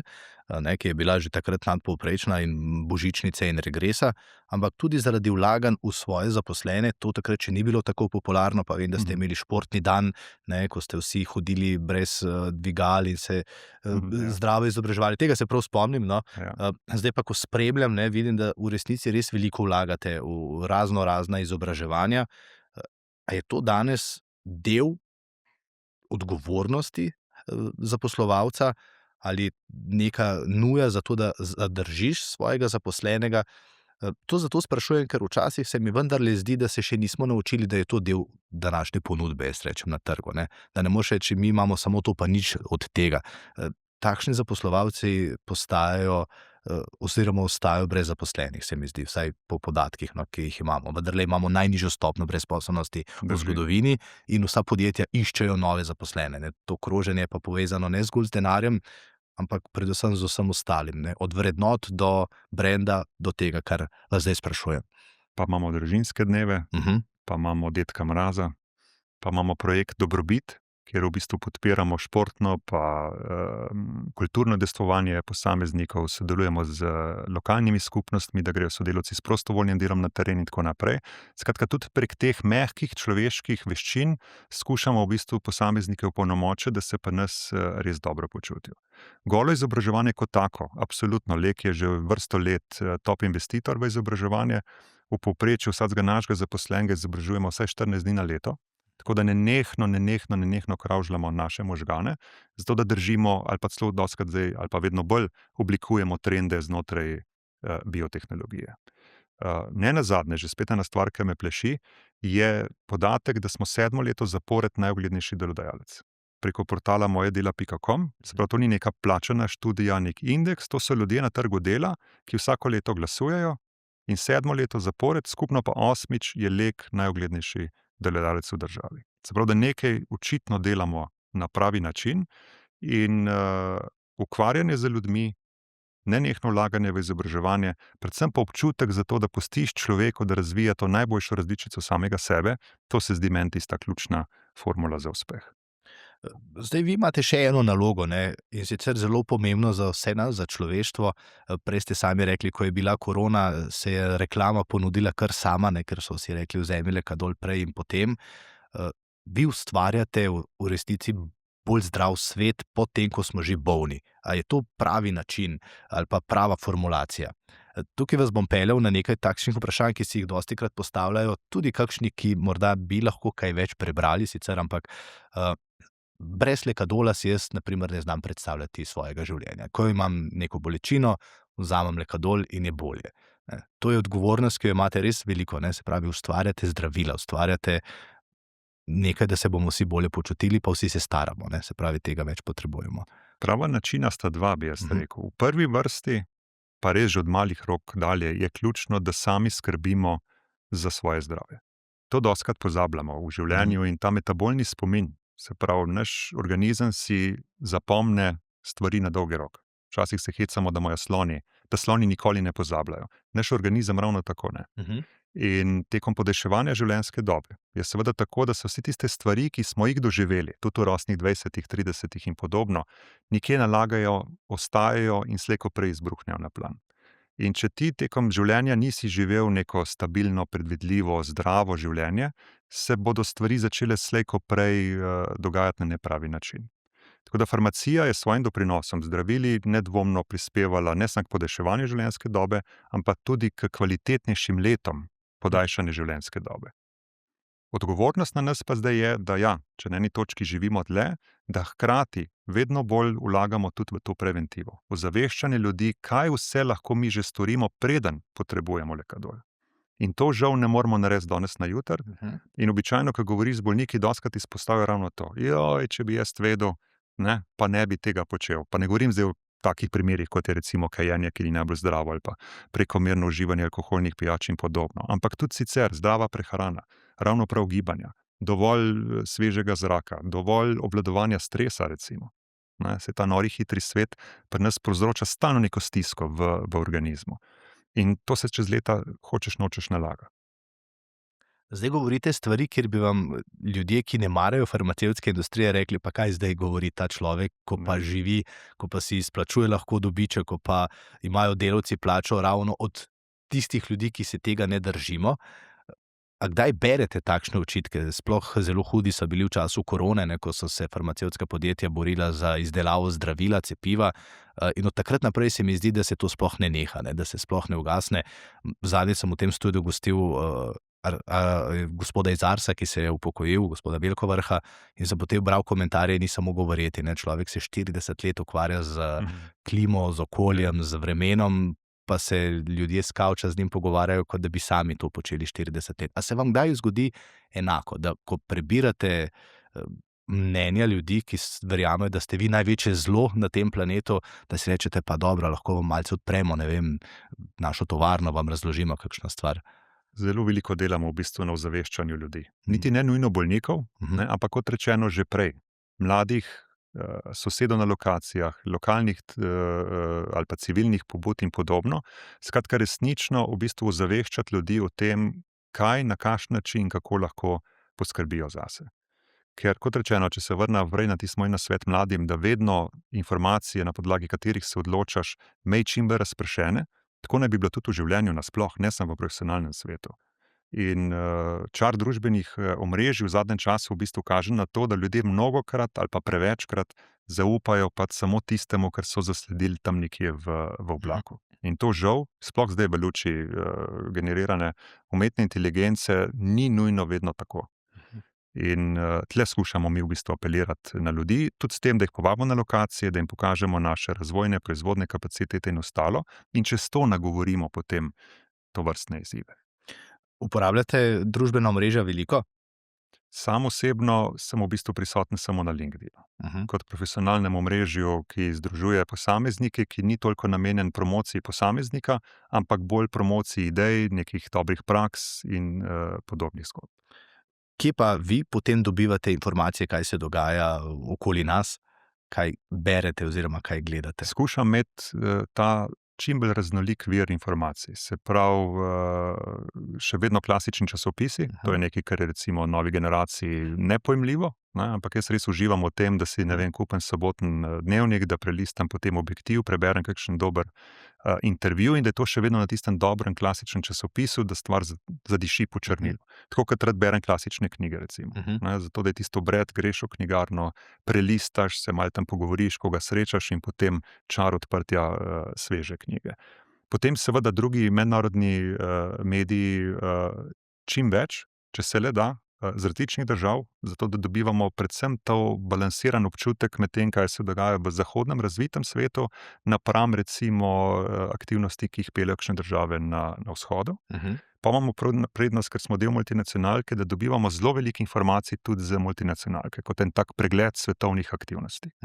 ki je bila že takrat nadpovprečna in božičnice in regresa, ampak tudi zaradi vlaganj v svoje zaposlene. To takrat še ni bilo tako popularno, pa vem, da ste imeli športni dan, ko ste vsi hodili brez dvigal in se zdravo izobraževali. Tega se prav spomnim. Ja. Zdaj pa, ko spremljam, vidim, da v resnici res veliko vlagate v razna izobraževanja. A je to danes del odgovornosti zaposlovalca ali neka nuja za to, da zadržiš svojega zaposlenega? To zato sprašujem, ker včasih se mi vendarle zdi, da se še nismo naučili, da je to del današnje ponudbe, jaz rečem, na trgu. Da ne moreš reči, mi imamo samo to, pa nič od tega. Takšni zaposlovalci postajajo oziroma ostajajo brez zaposlenih, se mi zdi, vsaj po podatkih, ki jih imamo. Vendarle imamo najnižjo stopnjo brezposelnosti v zgodovini in vsa podjetja iščejo nove zaposlene. To kroženje pa povezano ne zgolj z denarjem, ampak predvsem z vsem ostalim. Od vrednot do brenda, do tega, kar vas zdaj sprašujem. Pa imamo družinske dneve, pa imamo Dedka Mraza, pa imamo projekt Dobrobit, kjer v bistvu podpiramo športno pa kulturno udejstvovanje posameznikov, sodelujemo z lokalnimi skupnostmi, da grejo sodelavci s prostovoljnim delom na teren in tako naprej. Skratka, tudi prek teh mehkih človeških veščin skušamo v bistvu posameznike opolnomočiti, da se pri nas res dobro počutijo. Golo izobraževanje kot tako, absolutno, Lek je že vrsto let top investitor v izobraževanje. V povprečju vsakega našega zaposlenega izobražujemo vsaj 14 dni na leto, tako da nenehno kravžljamo naše možgane, zato da držimo, ali pa celo dostikrat zdaj, ali pa vedno bolj oblikujemo trende znotraj biotehnologije. Ne nazadnje, že spet ena stvar, ki me pleši, je podatek, da smo 7. leto zapored najuglednejši delodajalec. Preko portala mojedela.com, se pravi, to ni neka plačana študija, nek indeks, to so ljudje na trgu dela, ki vsako leto glasujejo in 7. leto zapored, skupno pa 8. je Lek najuglednejši delodajalec v državi. Se pravi, da nekaj očitno delamo na pravi način in ukvarjanje z ljudmi, nenehno vlaganje v izobraževanje, predvsem pa občutek za to, da pustiš človeku, da razvija to najboljšo različico samega sebe, to se zdi meni tista ključna formula za uspeh. Zdaj, vi imate še eno nalogo, ne, in sicer zelo pomembno za vse nas, za človeštvo. Prej ste sami rekli, ko je bila korona, se je reklama ponudila kar sama, ne, ker so vsi rekli, vzemi Lekadol prej in potem. Vi ustvarjate v resnici bolj zdrav svet, potem, ko smo že bolni. A je to pravi način ali pa prava formulacija? Tukaj vas bom peljal na nekaj takšnih vprašanj, ki si jih dostikrat postavljajo, tudi kakšni, ki morda bi lahko kaj več prebrali sicer, ampak brez Lekadola si jaz, na primer, ne znam predstavljati svojega življenja. Ko imam neko bolečino, vzamem Lekadol in je bolje. To je odgovornost, ki jo imate res veliko, ne? Se pravi, ustvarjate zdravila, ustvarjate nekaj, da se bomo vsi bolje počutili, pa vsi se staramo, ne? Se pravi, tega več potrebujemo. Prava načina sta dva, bi jaz rekel. V prvi vrsti, pa res že od malih rok dalje, je ključno, da sami skrbimo za svoje zdravje. To dostikrat pozabljamo v življenju in ta metabolni spomin, se pravi, naš organizem si zapomne stvari na dolgi rok. Včasih se hecamo, da sloni nikoli ne pozabljajo. Naš organizem ravno tako ne. In tekom podaljševanja življenjske dobe je seveda tako, da so vse tiste stvari, ki smo jih doživeli, tudi v rosnih 20, 30 in podobno, nekje nalagajo, ostajajo in slej ko prej izbruhnejo na plan. In če ti tekom življenja nisi živel neko stabilno, predvidljivo, zdravo življenje, se bodo stvari začele slej ko prej dogajati na nepravi način. Tako da farmacija je s svojim doprinosom zdravili nedvomno prispevala ne samo k podaljševanju življenjske dobe, ampak tudi k kvalitetnejšim letom podaljšane življenjske dobe. Odgovornost na nas pa zdaj je, da ja, če na eni točki živimo dlje, da hkrati vedno bolj vlagamo tudi v to preventivo. Ozaveščanje ljudi, kaj vse lahko mi že storimo, preden potrebujemo Lekadol. In to žal ne moremo narediti danes na jutri. In običajno, ko govoriš z bolniki, dostikrat izpostavijo ravno to. Joj, če bi jaz vedel, ne, pa ne bi tega počel. Pa ne govorim zdaj o takih primerih, kot je recimo kajenje, ki ni najbolj zdravo, ali pa prekomerno uživanje alkoholnih pijač in podobno. Ampak tudi sicer zdrava prehrana, ravno prav gibanja, dovolj svežega zraka, dovolj obvladovanja stresa, recimo. Se ta nori hitri svet pri nas povzroča stalno neko stisko v organizmu. In to se čez leta hočeš nočeš nalaga. Zdaj govorite stvari, kjer bi vam ljudje, ki ne marajo farmacevtske industrije, rekli, pa kaj zdaj govori ta človek, ko pa živi, ko pa si izplačuje lahko dobiček, ko pa imajo delavci plačo ravno od tistih ljudi, ki se tega ne držimo. A kdaj berete takšne očitke? Sploh zelo hudi so bili v času korone, ne, ko so se farmacevtska podjetja borila za izdelavo zdravila, cepiva, in od takrat naprej se mi zdi, da se to sploh ne neha, ne, da se sploh ne ugasne. Zadnjič sem v tem studiu gostil gospoda iz Arsa, ki se je upokojil, gospoda Velkovrha, in sem potem bral komentarje in nisem mogel verjeti. Človek se 40 let ukvarja z klimo, z okoljem, z vremenom, pa se ljudje s kavča z njim pogovarjajo, kot da bi sami to počeli 40 let. A se vam kdaj zgodi enako, da ko prebirate mnenja ljudi, ki verjamejo, da ste vi največje zlo na tem planetu, da si rečete, pa dobro, lahko vam malce odpremo, ne vem, našo tovarno, vam razložimo kakšno stvar? Zelo veliko delamo v bistvu na ozaveščanju ljudi. Niti ne nujno bolnikov, ne, ampak kot rečeno že prej, mladih sosedov na lokacijah, lokalnih ali pa civilnih pobud in podobno. Skratka, resnično v bistvu ozaveščati ljudi o tem, kaj, na kakšen način, kako lahko poskrbijo zase. Ker, kot rečeno, če se vrnem vrej na tisti moj nasvet mladim, da vedno informacije, na podlagi katerih se odločaš, imej čim bolj razpršene, tako naj bi bilo tudi v življenju nasploh, ne samo v profesionalnem svetu. In čar družbenih omrežij v zadnjem času v bistvu kaže na to, da ljudje mnogokrat ali pa prevečkrat zaupajo pač samo tistemu, kar so zasledili tam nekje v oblaku. In to žal, sploh zdaj v luči generirane umetne inteligence, ni nujno vedno tako. In tle skušamo mi v bistvu apelirati na ljudi, tudi s tem, da jih povabimo na lokacije, da jim pokažemo naše razvojne, proizvodne kapacitete in ostalo, in čez to nagovorimo potem tovrstne izzive. Uporabljate družbena omrežja veliko? Sam osebno sem v bistvu prisoten samo na LinkedInu. Kot profesionalnem omrežju, ki združuje posameznike, ki ni toliko namenjen promociji posameznika, ampak bolj promociji idej, nekih dobrih praks in podobnih zgodb. Kje pa vi potem dobivate informacije, kaj se dogaja okoli nas, kaj berete oziroma kaj gledate? Skušam imeti ta čim bolj raznolik vir informacij. Se pravi, še vedno klasični časopisi, to je nekaj, kar je recimo novi generaciji nepojmljivo, ne? Ampak jaz res uživam v tem, da si, ne vem, kupim soboten dnevnik, da prelistam potem Objektiv, preberem kakšen dober intervju in da je to še vedno na tistem dobrem klasičnem časopisu, da stvar zadiši po črnilu. Tako kot rad berem klasične knjige, recimo. Ne? Zato, da je tisto bred, greš v knjigarno, prelistaš, se malo tam pogovoriš, koga srečaš in potem čar odprtja sveže knjige. Potem seveda drugi mednarodni mediji čim več, če se le da, z različnih držav, zato da dobivamo predvsem to balansiran občutek med tem, kaj se dogaja v zahodnem razvitem svetu, napram recimo aktivnosti, ki jih peljejo kakšne države na vzhodu. Pa imamo prednost, ker smo del multinacionalke, da dobivamo zelo veliko informacij tudi z multinacionalke, kot en tak pregled svetovnih aktivnosti.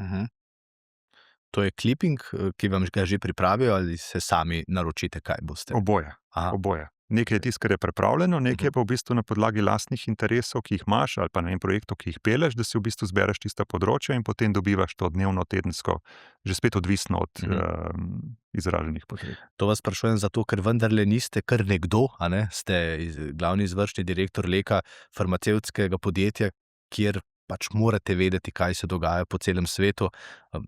To je clipping, ki vam ga že pripravijo, ali se sami naročite, kaj boste? Oboje. Nekaj je tisto, kar je pripravljeno, nekaj je pa v bistvu na podlagi lastnih interesov, ki jih imaš, ali pa ne vem, projektov, ki jih peleš, da si v bistvu zbereš tista področja in potem dobivaš to dnevno, tedensko, že spet odvisno od izraženih potreb. To vas sprašujem zato, ker vendarle niste kar nekdo, a ne? Ste glavni izvršni direktor Leka, farmacevtskega podjetja, kjer pač morate vedeti, kaj se dogaja po celem svetu.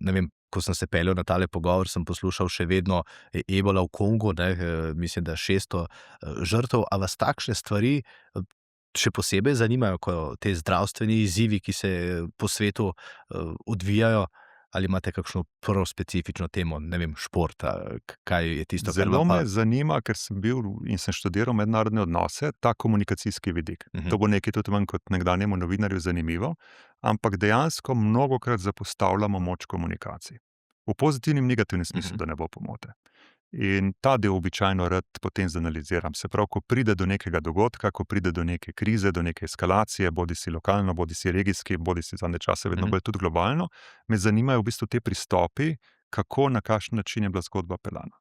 Ne vem, ko sem se peljal na tale pogovor, sem poslušal še vedno ebola v Kongu, ne, mislim, da 600 žrtev, a vas takšne stvari še posebej zanimajo, ko te zdravstveni izzivi, ki se po svetu odvijajo, ali imate kakšno prav specifično temo, ne vem, športa, kaj je tisto, kar Zelo me zanima, ker sem bil in sem študiral mednarodne odnose, ta komunikacijski vidik. To bo nekaj tudi vam kot nekdanjemu novinarju zanimivo, ampak dejansko mnogokrat zapostavljamo moč komunikacij. V pozitivnem in negativnem smislu, da ne bo pomote. In ta del običajno rad potem zanaliziram. Se pravi, ko pride do nekega dogodka, ko pride do neke krize, do neke eskalacije, bodi si lokalno, bodi si regijski, bodi si zadnje čase vedno bolj tudi globalno, me zanimajo v bistvu te pristopi, kako, na kakšen način je bila zgodba peljana.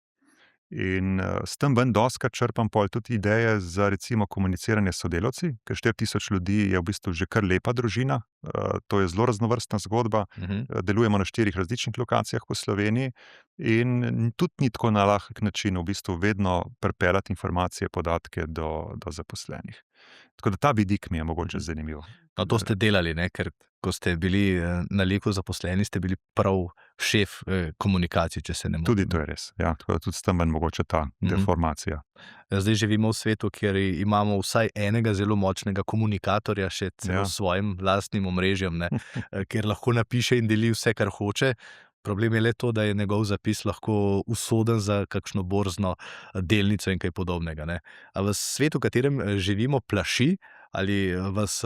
In s tem ven dostikrat črpam pol tudi ideje za recimo komuniciranje s sodelavci, ker 4000 ljudi je v bistvu že kar lepa družina, to je zelo raznovrstna zgodba, delujemo na 4 različnih lokacijah po Sloveniji in tudi ni tako na lahek način v bistvu vedno pripeljati informacije, podatke do zaposlenih. Tako da ta vidik mi je mogoče zanimiv. No, to ste delali, ne? Ker ko ste bili na Leku zaposleni, ste bili prav šef komunikacij, če se ne motim. Tudi to je res, ja. Tako da tudi s tem ven mogoče ta deformacija. Zdaj živimo v svetu, kjer imamo vsaj enega zelo močnega komunikatorja, še celo s svojim lastnim omrežjem, ne? Kjer lahko napiše in deli vse, kar hoče. Problem je le to, da je njegov zapis lahko usoden za kakšno borzno delnico in kaj podobnega, ne? A vas svet, v katerem živimo, plaši, ali vas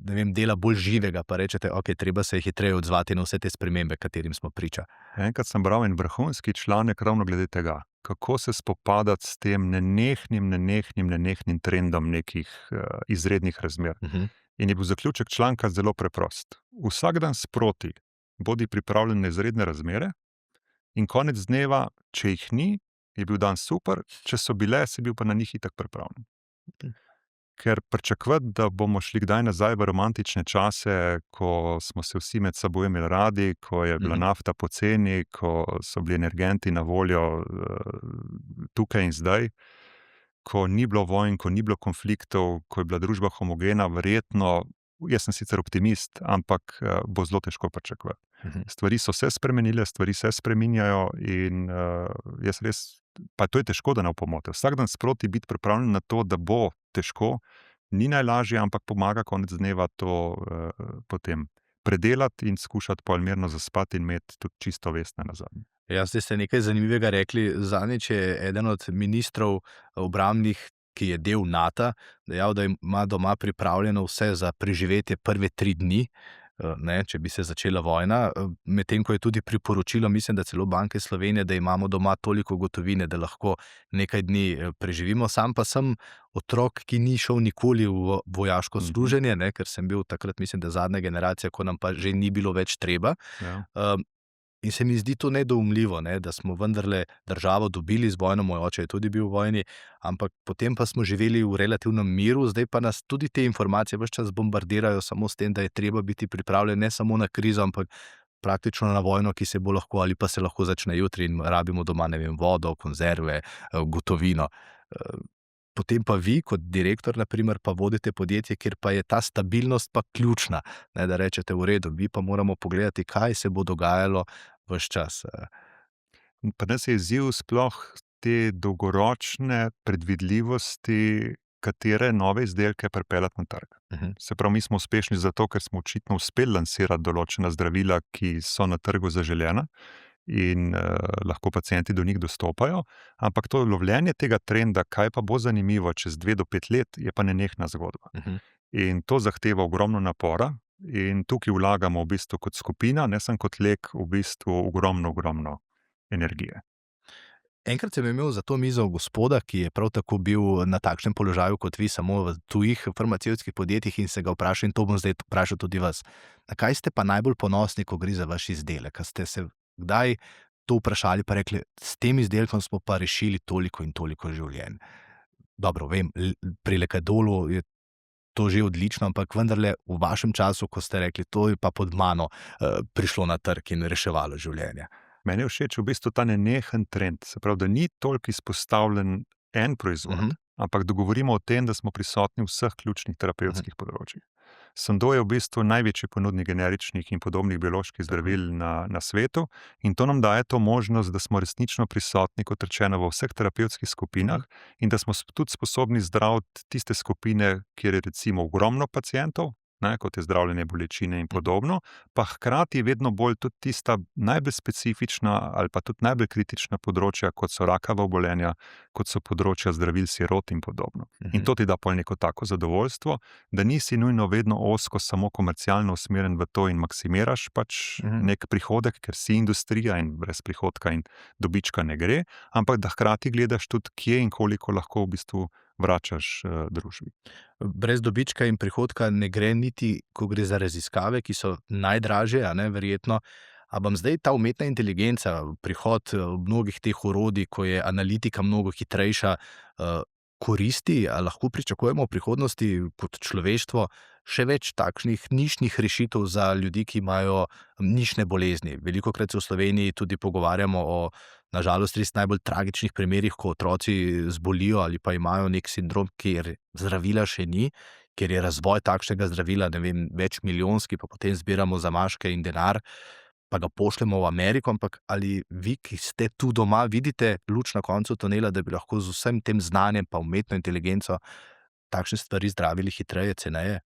ne vem, dela bolj živega, pa rečete, ok, treba se je hitreje odzvati na vse te spremembe, katerim smo priča? Enkrat sem bral en vrhunski članek ravno glede tega, kako se spopadati s tem nenehnim trendom nekih izrednih razmer. In je bil zaključek članka zelo preprost. Vsak dan sproti bodi pripravljen na izredne razmere in konec dneva, če jih ni, je bil dan super, če so bile, si bil pa na njih itak pripravljen. Ker pričakovati, da bomo šli kdaj nazaj v romantične čase, ko smo se vsi med seboj imeli radi, ko je bila nafta poceni, ko so bili energenti na voljo tukaj in zdaj, ko ni bilo vojn, ko ni bilo konfliktov, ko je bila družba homogena, verjetno Jaz sem sicer optimist, ampak bo zelo težko pričakovati. Mhm. Stvari so se spremenile, stvari se spreminjajo in jaz res, pa to je težko, da ne opomote. Vsak dan sproti biti pripravljen na to, da bo težko, ni najlažje, ampak pomaga konec dneva to potem predelati in skušati pol mirno zaspati in imeti tudi čisto vest nazadnje. Ja, zdaj ste nekaj zanimivega rekli. Zadnjič je eden od ministrov obrambnih, ki je del NATO, dejal, da ima doma pripravljeno vse za preživetje prve 3 dni, ne, če bi se začela vojna. Medtem ko je tudi priporočilo, mislim, da celo Banke Slovenije, da imamo doma toliko gotovine, da lahko nekaj dni preživimo. Sam pa sem otrok, ki ni šel nikoli v vojaško služenje, ne, ker sem bil takrat, mislim, da zadnja generacija, ko nam pa že ni bilo več treba. Ja. In se mi zdi to nedoumljivo, ne, da smo vendarle državo dobili z vojno, moj oče je tudi bil v vojni, ampak potem pa smo živeli v relativnem miru, zdaj pa nas tudi te informacije ves čas bombardirajo samo s tem, da je treba biti pripravljen ne samo na krizo, ampak praktično na vojno, ki se bo lahko ali pa se lahko začne jutri in rabimo doma, ne vem, vodo, konzerve, gotovino. Potem pa vi, kot direktor, na primer, pa vodite podjetje, kjer pa je ta stabilnost pa ključna, ne, da rečete, v redu, mi pa moramo pogledati, kaj se bo dogajalo ves čas. Pri nas je izziv sploh te dolgoročne predvidljivosti, katere nove izdelke pripeljati na trg. Se pravi, mi smo uspešni zato, ker smo očitno uspeli lansirati določena zdravila, ki so na trgu zaželena in lahko pacienti do njih dostopajo, ampak to lovljenje tega trenda, kaj pa bo zanimivo čez 2 do 5 let, je pa nenehna zgodba. In to zahteva ogromno napora in tukaj vlagamo v bistvu kot skupina, ne samo kot lek, v bistvu ogromno energije. Enkrat sem imel za to mizo gospoda, ki je prav tako bil na takšnem položaju kot vi, samo v tujih farmacevtskih podjetjih, in se ga vprašal, in to bom zdaj vprašal tudi vas. Na kaj ste pa najbolj ponosni, ko gre za vaš izdelek? A ste se kdaj to vprašali pa rekli, s tem izdelkom smo pa rešili toliko in toliko življenj? Dobro, vem, pri Lekadolu je to že odlično, ampak vendarle v vašem času, ko ste rekli, to je pa pod mano prišlo na trg in reševalo življenja. Meni je všeč v bistvu ta nenehen trend, se pravi, da ni toliko izpostavljen en proizvod, ampak da govorimo o tem, da smo prisotni v vseh ključnih terapevtskih področjih. Sandoz je v bistvu največji ponudnik generičnih in podobnih bioloških zdravil na svetu in to nam daje to možnost, da smo resnično prisotni, kot rečeno, v vseh terapevtskih skupinah in da smo tudi sposobni zdraviti tiste skupine, kjer je recimo ogromno pacientov, kot je zdravljenje bolečine in podobno, pa hkrati vedno bolj tudi tista najbolj specifična ali pa tudi najbolj kritična področja, kot so rakava obolenja, kot so področja zdravil sirot in podobno. In to ti da pol neko tako zadovoljstvo, da nisi nujno vedno ozko samo komercialno usmerjen v to in maksimiraš pač nek prihodek, ker si industrija in brez prihodka in dobička ne gre, ampak da hkrati gledaš tudi, kje in koliko lahko v bistvu vračaš družbi. Brez dobička in prihodka ne gre niti, ko gre za raziskave, ki so najdražje, a ne, verjetno. A vam zdaj ta umetna inteligenca, prihod mnogih teh orodij, ko je analitika mnogo hitrejša, koristi? A lahko pričakujemo v prihodnosti kot človeštvo še več takšnih nišnih rešitev za ljudi, ki imajo nišne bolezni? Velikokrat se v Sloveniji tudi pogovarjamo o, na žalost, res najbolj tragičnih primerih, ko otroci zbolijo ali pa imajo nek sindrom, kjer zdravila še ni, kjer je razvoj takšnega zdravila, ne vem, večmilijonski, pa potem zbiramo zamaške in denar, pa ga pošljemo v Ameriko. Ampak ali vi, ki ste tu doma, vidite luč na koncu tunela, da bi lahko z vsem tem znanjem pa umetno inteligenco takšne stvari zdravili hitreje, ceneje?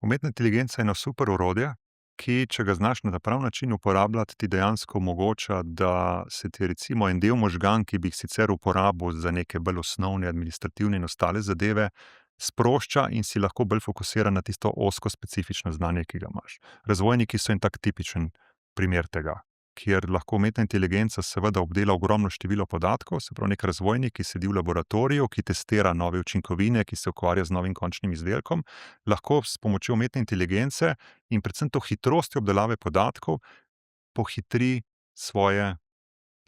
Umetna inteligenca je eno super orodje, ki, če ga znaš na prav način uporabljati, ti dejansko omogoča, da se ti recimo en del možgan, ki bi jih sicer uporabil za neke bolj osnovne administrativne in ostale zadeve, sprošča in si lahko bolj fokusiran na tisto ozko specifično znanje, ki ga imaš. Razvojniki so en tak tipičen primer tega, kjer lahko umetna inteligenca seveda obdela ogromno število podatkov, se pravi nek razvojnik, ki sedi v laboratoriju, ki testira nove učinkovine, ki se ukvarja z novim končnim izdelkom, lahko s pomočjo umetne inteligence in predvsem to hitrostjo obdelave podatkov pohitri svoje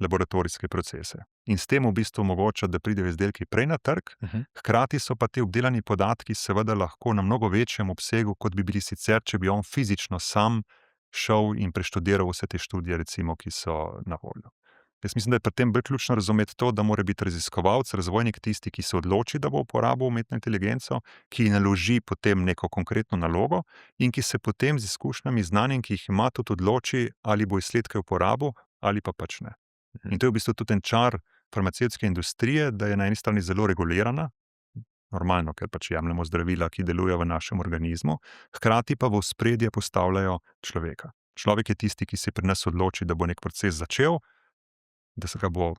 laboratorijske procese. In s tem v bistvu omogoča, da pridejo izdelki prej na trg, hkrati so pa ti obdelani podatki seveda lahko na mnogo večjem obsegu, kot bi bili sicer, če bi on fizično sam šel in preštudiral vse te študije, recimo, ki so na voljo. Jaz mislim, da je pri tem bolj ključno razumeti to, da mora biti raziskovalec, razvojnik tisti, ki se odloči, da bo uporabil umetno inteligenco, ki naloži potem neko konkretno nalogo in ki se potem z izkušnjami, znanjem, ki jih ima, tudi odloči, ali bo izsledke uporabil ali pa pač ne. In to je v bistvu tudi en čar farmacevtske industrije, da je na eni strani zelo regulirana, normalno, ker pač jemljemo zdravila, ki delujejo v našem organizmu, hkrati pa v ospredje postavljajo človeka. Človek je tisti, ki se pri nas odloči, da bo nek proces začel, da se ga bo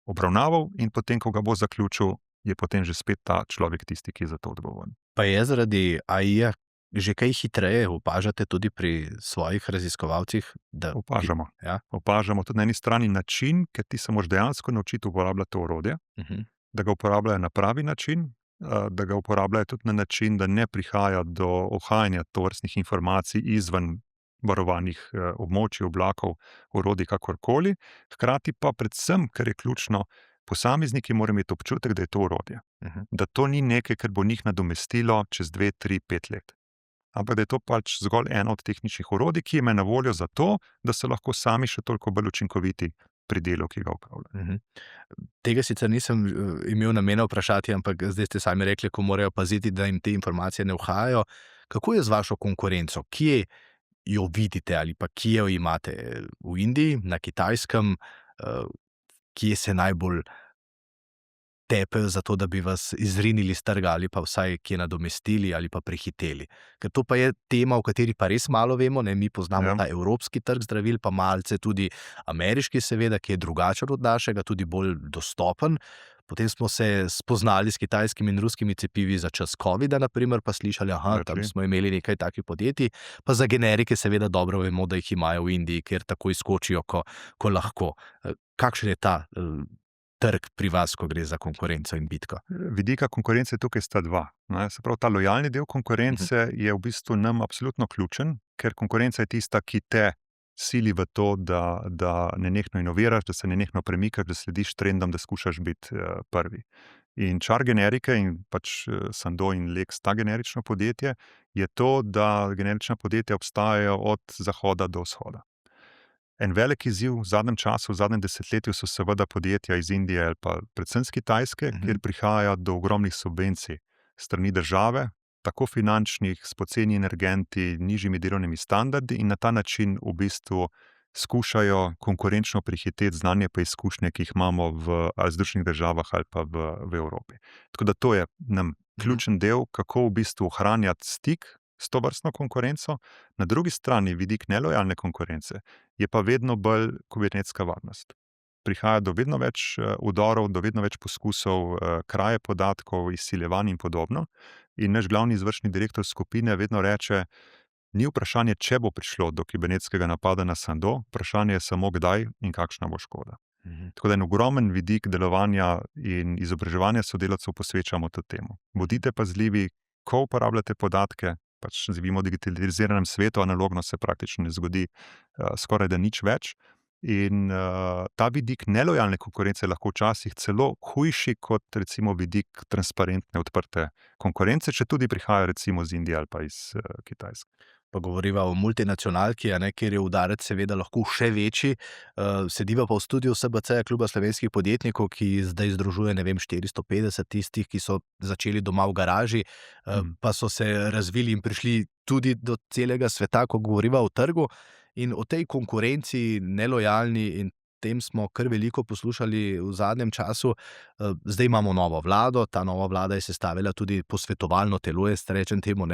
obravnaval in potem, ko ga bo zaključil, je potem že spet ta človek tisti, ki je za to odgovoren. Pa je zaradi AI-ja že kaj hitreje, opažate tudi pri svojih raziskovalcih? Opažamo. Ja? Opažamo tudi na eni strani način, ker ti se moraš dejansko naučiti uporabljati to orodje, da ga uporabljajo na pravi način, da ga uporabljajo tudi na način, da ne prihaja do ohajanja tovrstnih informacij izven varovanih območij, oblakov, orodij, kakorkoli. Hkrati pa predvsem, kar je ključno, posamezniki morajo imeti občutek, da je to orodje. Da to ni nekaj, kar bo njih nadomestilo čez 2, 3, 5 let. Ampak da je to pač zgolj eno od tehničnih orodij, ki jim je na voljo za to, da so lahko sami še toliko bolj učinkoviti pri delu, ki ga opravljajo. Tega sicer nisem imel namena vprašati, ampak zdaj ste sami rekli, ko morajo paziti, da jim te informacije ne uhajajo. Kako je z vašo konkurenco? Kje jo vidite ali pa kje jo imate? V Indiji, na Kitajskem? Kje se najbolj tepejo za to, da bi vas izrinili s trga ali pa vsaj kje nadomestili ali pa prehiteli? Ker to pa je tema, o kateri pa res malo vemo. Mi poznamo ta evropski trg zdravil, pa malce tudi ameriški, seveda, ki je drugačen od našega, tudi bolj dostopen. Potem smo se spoznali s kitajskimi in ruskimi cepivi za čas covida, naprimer, pa slišali, tam smo imeli nekaj takih podjetij, pa za generike seveda dobro vemo, da jih imajo v Indiji, kjer takoj skočijo, ko lahko. Kakšen je ta trg pri vas, ko gre za konkurenco in bitko? Vidika konkurence tukaj sta dva. Se pravi, ta lojalni del konkurence je v bistvu nam absolutno ključen, ker konkurenca je tista, ki te sili v to, da nenehno inoviraš, da se nenehno premikaš, da slediš trendom, da skušaš biti prvi. In čar generike in pač Sandoz in Lex, ta generično podjetje, je to, da generična podjetja obstajajo od zahoda do vzhoda. En velik izziv v zadnjem času, v zadnjem desetletju so seveda podjetja iz Indije ali pa predvsem z Kitajske, kjer prihaja do ogromnih subvencij strani države, tako finančnih, s poceni energenti, nižjimi delovnimi standardi in na ta način v bistvu skušajo konkurenčno prehiteti znanje pa izkušnje, ki jih imamo v Združenih državah ali pa v Evropi. Tako da to je nam ključen del, kako v bistvu ohranjati stik s tovrstno konkurenco. Na drugi strani vidik nelojalne konkurence je pa vedno bolj kibernetska varnost. Prihaja do vedno več vdorov, do vedno več poskusov kraje podatkov, izsiljevanj in podobno. In naš glavni izvršni direktor skupine vedno reče, ni vprašanje, če bo prišlo do kibernetskega napada na Sandoz, vprašanje je samo kdaj in kakšna bo škoda. Tako da en ogromen vidik delovanja in izobraževanja sodelavcev posvečamo tudi temu. Bodite pazljivi, ko uporabljate podatke, pač živimo v digitaliziranem svetu, analogno se praktično ne zgodi skoraj da nič več. In ta vidik nelojalne konkurence je lahko včasih celo hujši kot recimo vidik transparentne, odprte konkurence, če tudi prihaja recimo iz Indije ali pa iz Kitajske. Pa govoriva o multinacionalki, kjer je udarec seveda lahko še večji. Sediva pa v studiu SBC, Kluba slovenskih podjetnikov, ki zdaj združuje, 450 tistih, ki so začeli doma v garaži, pa so se razvili in prišli tudi do celega sveta, ko govoriva o trgu. In o tej konkurenci, nelojalni, in tem smo kar veliko poslušali v zadnjem času. Zdaj imamo novo vlado, ta nova vlada je sestavila tudi posvetovalno telo, jaz rečem temu,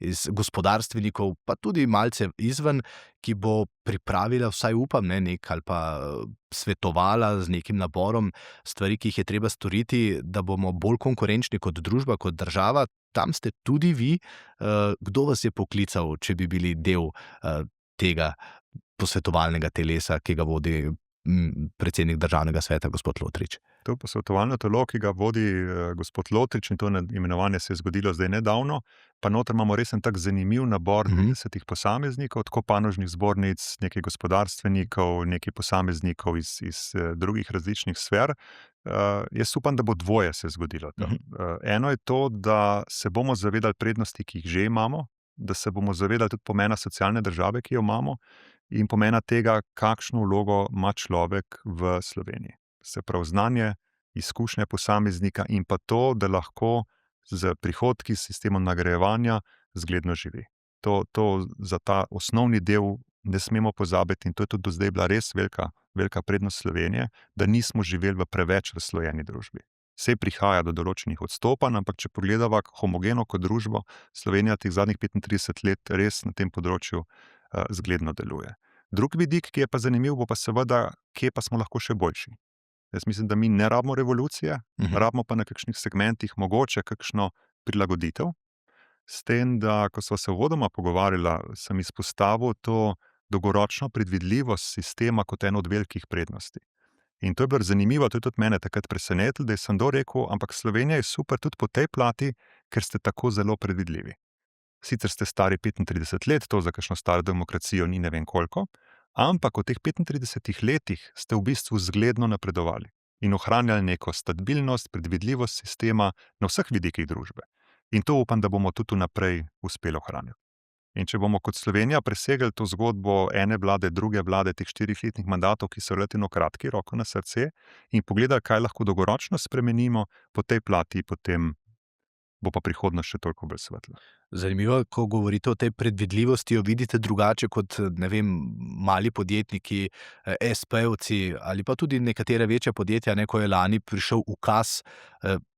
iz gospodarstvenikov, pa tudi malce izven, ki bo pripravila, vsaj upam, nek ali pa svetovala z nekim naborom stvari, ki jih je treba storiti, da bomo bolj konkurenčni kot družba, kot država. Tam ste tudi vi. Kdo vas je poklical, če bi bili del tega posvetovalnega telesa, ki ga vodi predsednik Državnega sveta, gospod Lotrič? To posvetovalno telo, ki ga vodi gospod Lotrič, in to imenovanje se je zgodilo zdaj nedavno, pa noter imamo res en tak zanimiv nabor 20 posameznikov, tako panožnih zbornic, nekaj gospodarstvenikov, nekaj posameznikov iz drugih različnih sfer. Jaz upam, da bo dvoje se zgodilo. Eno je to, da se bomo zavedali prednosti, ki jih že imamo, da se bomo zavedali tudi pomena socialne države, ki jo imamo, in pomena tega, kakšno vlogo ima človek v Sloveniji. Se pravi, znanje, izkušnje posameznika in pa to, da lahko z prihodki, s sistemom nagrajevanja zgledno živi. To za ta osnovni del ne smemo pozabiti, in to je tudi do zdaj bila res velika prednost Slovenije, da nismo živeli v preveč razslojeni družbi. Vse prihaja do določenih odstopanj, ampak če pogledava homogeno kot družbo, Slovenija teh zadnjih 35 let res na tem področju zgledno deluje. Drug vidik, ki je pa zanimiv, bo pa seveda, kje pa smo lahko še boljši. Jaz mislim, da mi ne rabimo revolucije, rabimo pa na kakšnih segmentih mogoče kakšno prilagoditev. S tem, da ko sva se uvodoma pogovarjala, sem izpostavil to dolgoročno predvidljivost sistema kot eno od velikih prednosti. In to je bilo zanimivo, to je tudi mene takrat presenetilo, da sem rekel, ampak Slovenija je super tudi po tej plati, ker ste tako zelo predvidljivi. Sicer ste stari 35 let, to za kakšno staro demokracijo ni ne vem koliko, ampak v teh 35 letih ste v bistvu zgledno napredovali in ohranjali neko stabilnost, predvidljivost sistema na vseh vidikih družbe. In to upam, da bomo tudi naprej uspeli ohraniti. In če bomo kot Slovenija presegli to zgodbo ene vlade, druge vlade, teh 4-letnih mandatov, ki so relativno kratki, roko na srce, in pogledali, kaj lahko dolgoročno spremenimo po tej plati, potem bo pa prihodnost še toliko bolj svetla. Zanimivo, ko govorite o tej predvidljivosti, jo vidite drugače kot, ne vem, mali podjetniki, espeovci ali pa tudi nekatere večje podjetja, ko je lani prišel ukaz,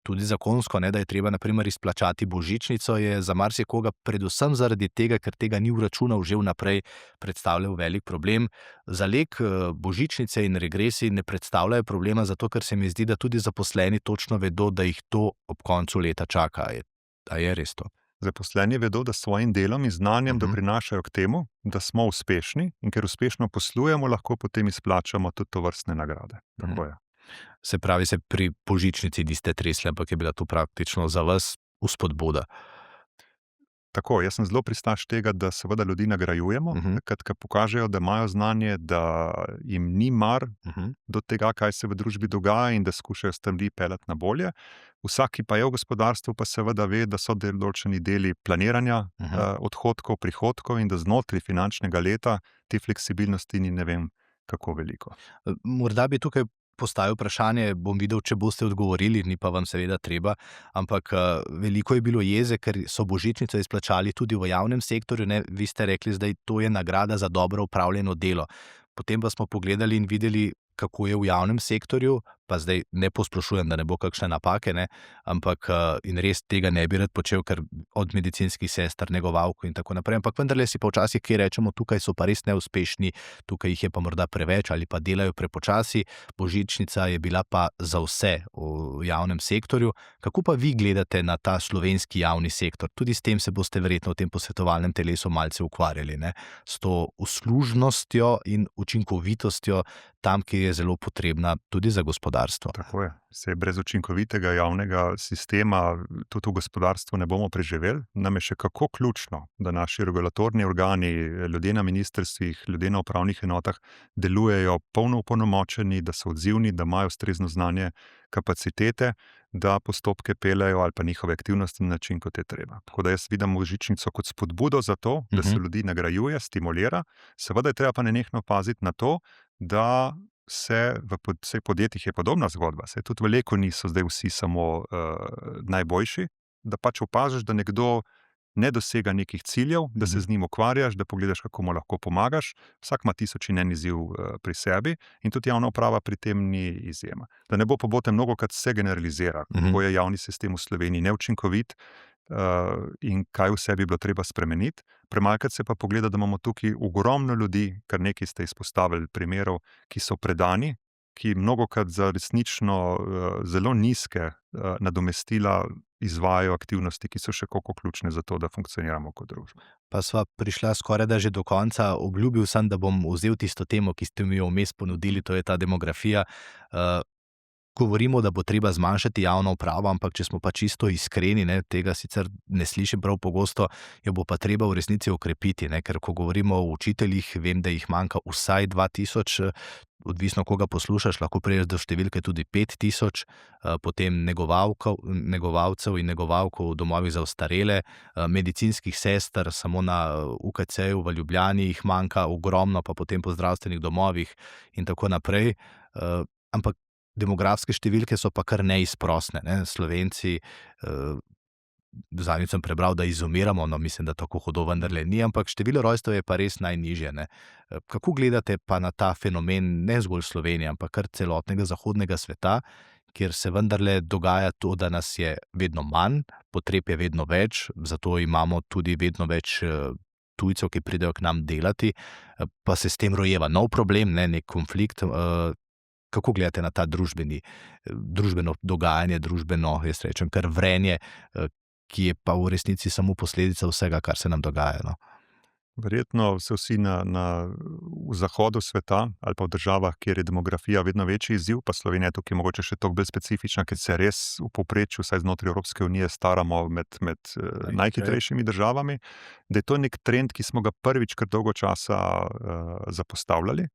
tudi zakonsko, da je treba na primer izplačati božičnico, je za marsikoga predvsem zaradi tega, ker tega ni vračunal že vnaprej, predstavljal velik problem. Za Lek božičnice in regresi ne predstavljajo problema, zato ker se mi zdi, da tudi zaposleni točno vedo, da jih to ob koncu leta čaka. A je res to? Zaposleni vedo, da s svojim delom in znanjem doprinašajo k temu, da smo uspešni, in ker uspešno poslujemo, lahko potem izplačamo tudi tovrstne nagrade. Tako je. Se pravi, se pri božičnici niste tresli, ampak je bila to praktično za vas vzpodbuda. Tako, jaz sem zelo pristaš tega, da seveda ljudi nagrajujemo, takrat, ko pokažejo, da imajo znanje, da jim ni mar do tega, kaj se v družbi dogaja, in da skušajo stvari peljati na bolje. Vsak, ki pa je v gospodarstvu, pa seveda ve, da so določeni deli planiranja odhodkov, prihodkov, in da znotraj finančnega leta te fleksibilnosti ni ne vem kako veliko. Morda bi tukaj postavil vprašanje, bom videl, če boste odgovorili, ni pa vam seveda treba, ampak veliko je bilo jeze, ker so božičnico izplačali tudi v javnem sektorju, vi ste rekli, zdaj to je nagrada za dobro opravljeno delo. Potem pa smo pogledali in videli, kako je v javnem sektorju, pa zdaj ne posplošujem, da ne bo kakšne napake, ampak in res tega ne bi rad počel, ker od medicinskih sester, negovalk in tako naprej, ampak vendarle si pa včasih kje rečemo, tukaj so pa res neuspešni, tukaj jih je pa morda preveč ali pa delajo prepočasi, božičnica je bila pa za vse v javnem sektorju. Kako pa vi gledate na ta slovenski javni sektor? Tudi s tem se boste verjetno v tem posvetovalnem telesu malce ukvarjali, s to uslužnostjo in učinkovitostjo tam, kjer je zelo potrebna tudi za gospodarstvo. Tako je. Se brez učinkovitega javnega sistema tudi v gospodarstvu ne bomo preživeli. Nam je še kako ključno, da naši regulatorni organi, ljudje na ministrstvih, ljudje na upravnih enotah delujejo polno opolnomočeni, da so odzivni, da imajo ustrezno znanje, kapacitete, da postopke peljejo ali pa njihove aktivnosti na način, kot je treba. Tako da jaz vidim božičnico kot spodbudo za to, da se ljudi nagrajuje, stimulira. Seveda je treba pa nenehno paziti na to, da se v vseh podjetjih je podobna zgodba. Se tudi v Leku niso zdaj vsi samo najboljši, da pač opaziš, da nekdo ne dosega nekih ciljev, da se z njim ukvarjaš, da pogledaš, kako mu lahko pomagaš. Vsak ima 1000 in en izziv pri sebi, in tudi javna uprava pri tem ni izjema. Da ne bo pobote, mnogokrat se generalizira, kako je javni sistem v Sloveniji neučinkovit in kaj vse bi bilo treba spremeniti. Premalkrat se pa pogleda, da imamo tukaj ogromno ljudi, kar nekaj ste izpostavili primerov, ki so predani, ki mnogokrat za resnično zelo nizke nadomestila izvajajo aktivnosti, ki so še kako ključne za to, da funkcioniramo kot družba. Pa sva prišla skoraj da že do konca. Obljubil sem, da bom vzel tisto temo, ki ste mi jo vmes ponudili, to je ta demografija. govorimo, da bo treba zmanjšati javno upravo, ampak če smo pa čisto iskreni, ne, tega sicer ne slišim prav pogosto, jo bo pa treba v resnici okrepiti, ne, ker ko govorimo o učiteljih, vem, da jih manjka vsaj 2000, odvisno koga poslušaš, lahko priješ do številke tudi 5000, potem negovalcev in negovalk v domovih za ostarele, medicinskih sester, samo na UKC-ju v Ljubljani jih manjka ogromno, pa potem po zdravstvenih domovih in tako naprej. Ampak demografske številke so pa kar neizprosne, ne. Slovenci, zadnjič sem prebral, da izumiramo, no, mislim, da tako hudo vendarle ni, ampak število rojstev je pa res najnižje, ne. Kako gledate pa na ta fenomen, ne zgolj Slovenije, ampak kar celotnega zahodnega sveta, kjer se vendarle dogaja to, da nas je vedno manj, potreb je vedno več, zato imamo tudi vedno več tujcev, ki pridejo k nam delati, pa se s tem rojeva nov problem, ne, nek konflikt. Kako gledate na ta družbeno dogajanje, jaz rečem, kar vrenje, ki je pa v resnici samo posledica vsega, kar se nam dogaja, no? Verjetno se vsi v zahodu sveta ali pa v državah, kjer je demografija vedno večji izziv, pa Slovenija je tukaj mogoče še toliko bolj specifična, ker se res v povprečju, vsaj znotraj Evropske unije, staramo med najhitrejšimi državami, da je to nek trend, ki smo ga prvič kar dolgo časa zapostavljali.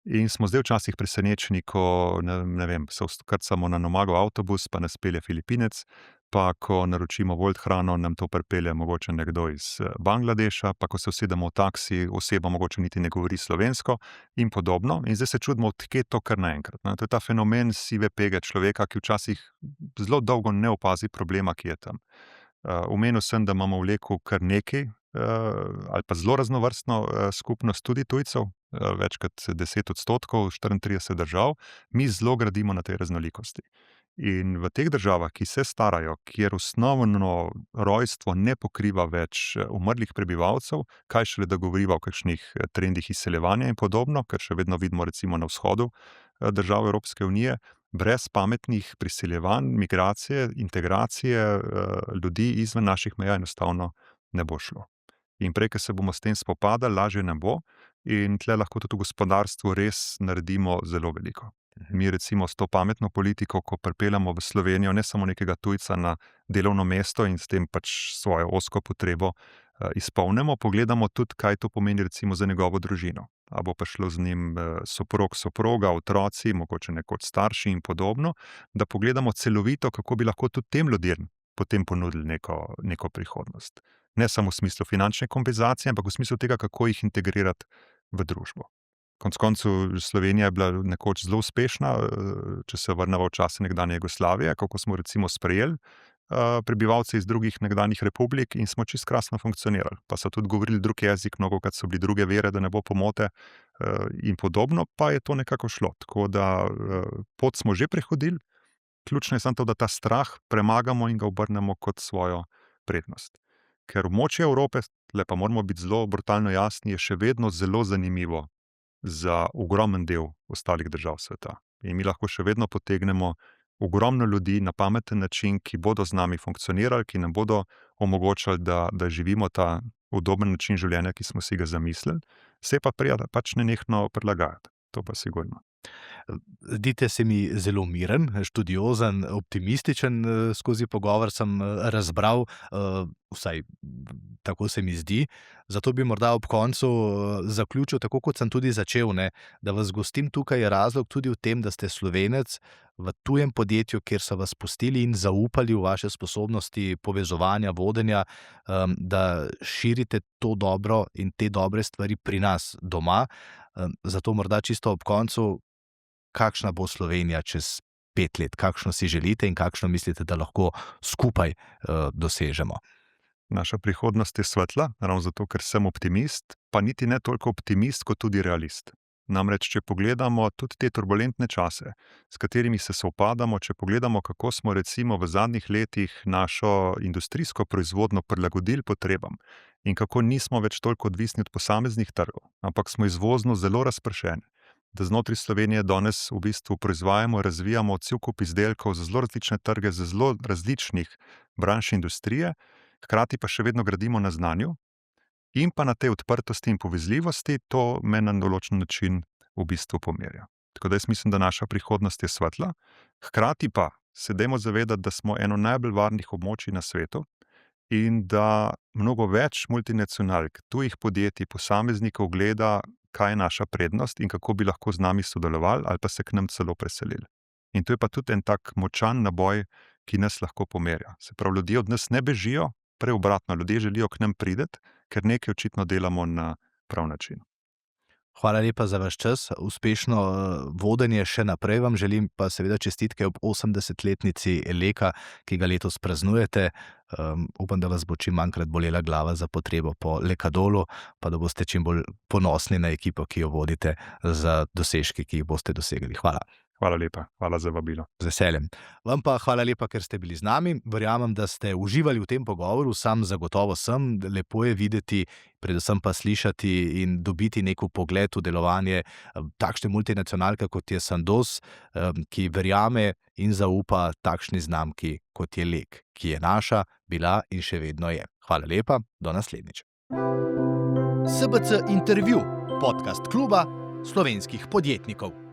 In smo zdaj včasih presenečeni, ko ne vem, se vkrcamo na Nomagov avtobus, pa nas pelje Filipinec, pa ko naročimo Wolt hrano, nam to pripelje mogoče nekdo iz Bangladeša, pa ko se usedemo v taksi, oseba mogoče niti ne govori slovensko in podobno. In zdaj se čudimo, odkje to kar naenkrat. To je ta fenomen sive pege človeka, ki včasih zelo dolgo ne opazi problema, ki je tam. Omenil sem, da imamo v Leku kar nekaj ali pa zelo raznovrstno skupnost tudi tujcev, več kot 10%, 34 držav, mi zelo gradimo na tej raznolikosti. In v teh državah, ki se starajo, kjer osnovno rojstvo ne pokriva več umrlih prebivalcev, kaj šele da govoriva o kakšnih trendih izseljevanja in podobno, kar še vedno vidimo recimo na vzhodu držav Evropske unije, brez pametnih priseljevanj, migracije, integracije ljudi izven naših meja enostavno ne bo šlo. In prej, ko se bomo s tem spopadali, lažje nam bo in tle lahko tudi v gospodarstvu res naredimo zelo veliko. Mi recimo s to pametno politiko, ko pripeljamo v Slovenijo ne samo nekega tujca na delovno mesto in s tem pač svojo ozko potrebo izpolnimo, pogledamo tudi, kaj to pomeni recimo za njegovo družino. A bo prišlo z njim soprog, soproga, otroci, mogoče nekoč starši in podobno, da pogledamo celovito, kako bi lahko tudi tem ljudem potem ponudili neko prihodnost. Ne samo v smislu finančne kompenzacije, ampak v smislu tega, kako jih integrirati v družbo. Konec koncev, Slovenija je bila nekoč zelo uspešna, če se vrnemo v čase nekdanje Jugoslavije, kako smo recimo sprejeli prebivalce iz drugih nekdanjih republik in smo čisto krasno funkcionirali. Pa so tudi govorili drug jezik, mnogokrat so bili druge vere, da ne bo pomote in podobno, pa je to nekako šlo. Tako da pot smo že prehodili, ključno je samo to, da ta strah premagamo in ga obrnemo kot svojo prednost. Ker območje Evrope, le pa moramo biti zelo brutalno jasni, je še vedno zelo zanimivo za ogromen del ostalih držav sveta. In mi lahko še vedno potegnemo ogromno ljudi na pameten način, ki bodo z nami funkcionirali, ki nam bodo omogočali, da živimo ta udoben način življenja, ki smo si ga zamislili, se pa prijada pač nenehno prilagajati. To pa sigurno. Zdite se mi zelo miren, študiozen, optimističen, skozi pogovor sem razbral, vsaj tako se mi zdi. Zato bi morda ob koncu zaključil tako, kot sem tudi začel, ne, da vas gostim tukaj je razlog tudi v tem, da ste Slovenec v tujem podjetju, kjer so vas pustili in zaupali v vaše sposobnosti povezovanja, vodenja, da širite to dobro in te dobre stvari pri nas doma. Zato morda čisto ob koncu, kakšna bo Slovenija čez 5 let, kakšno si želite in kakšno mislite, da lahko skupaj dosežemo? Naša prihodnost je svetla, ravno zato, ker sem optimist, pa niti ne toliko optimist, kot tudi realist. Namreč, če pogledamo tudi te turbulentne čase, s katerimi se soopadamo, če pogledamo, kako smo recimo v zadnjih letih našo industrijsko proizvodnjo prilagodili potrebam in kako nismo več toliko odvisni od posameznih trgov, ampak smo izvozno zelo razpršeni, da znotraj Slovenije danes v bistvu proizvajamo, razvijamo cel kup izdelkov za zelo različne trge, za zelo različnih branž industrije, hkrati pa še vedno gradimo na znanju in pa na tej odprtosti in povezljivosti, to me na določen način v bistvu pomirja. Tako da jaz mislim, da naša prihodnost je svetla. Hkrati pa se dajmo zavedati, da smo eno najbolj varnih območij na svetu in da mnogo več multinacionalk, tujih podjetij, posameznikov gleda, kaj je naša prednost in kako bi lahko z nami sodelovali ali pa se k nam celo preselili. In to je pa tudi en tak močan naboj, ki nas lahko pomerja. Se pravi, ljudje od nas ne bežijo, prej obratno, ljudje želijo k nam priti, ker nekaj očitno delamo na prav način. Hvala lepa za vaš čas, uspešno vodenje še naprej vam želim, pa seveda čestitke ob 80-letnici Leka, ki ga letos praznujete. Upam, da vas bo čim manjkrat bolela glava za potrebo po Lekadolu, pa da boste čim bolj ponosni na ekipo, ki jo vodite, za dosežki, ki jih boste dosegli. Hvala. Hvala lepa, hvala za vabilo. Z veseljem. Vam pa hvala lepa, ker ste bili z nami. Verjamem, da ste uživali v tem pogovoru, sam zagotovo sem. Lepo je videti, predvsem pa slišati in dobiti nek vpogled v delovanje takšne multinacionalke, kot je Sandoz, ki verjame in zaupa takšni znamki, kot je Lek, ki je naša, bila in še vedno je. Hvala lepa, do naslednjič. SBC Intervju, podcast kluba slovenskih podjetnikov.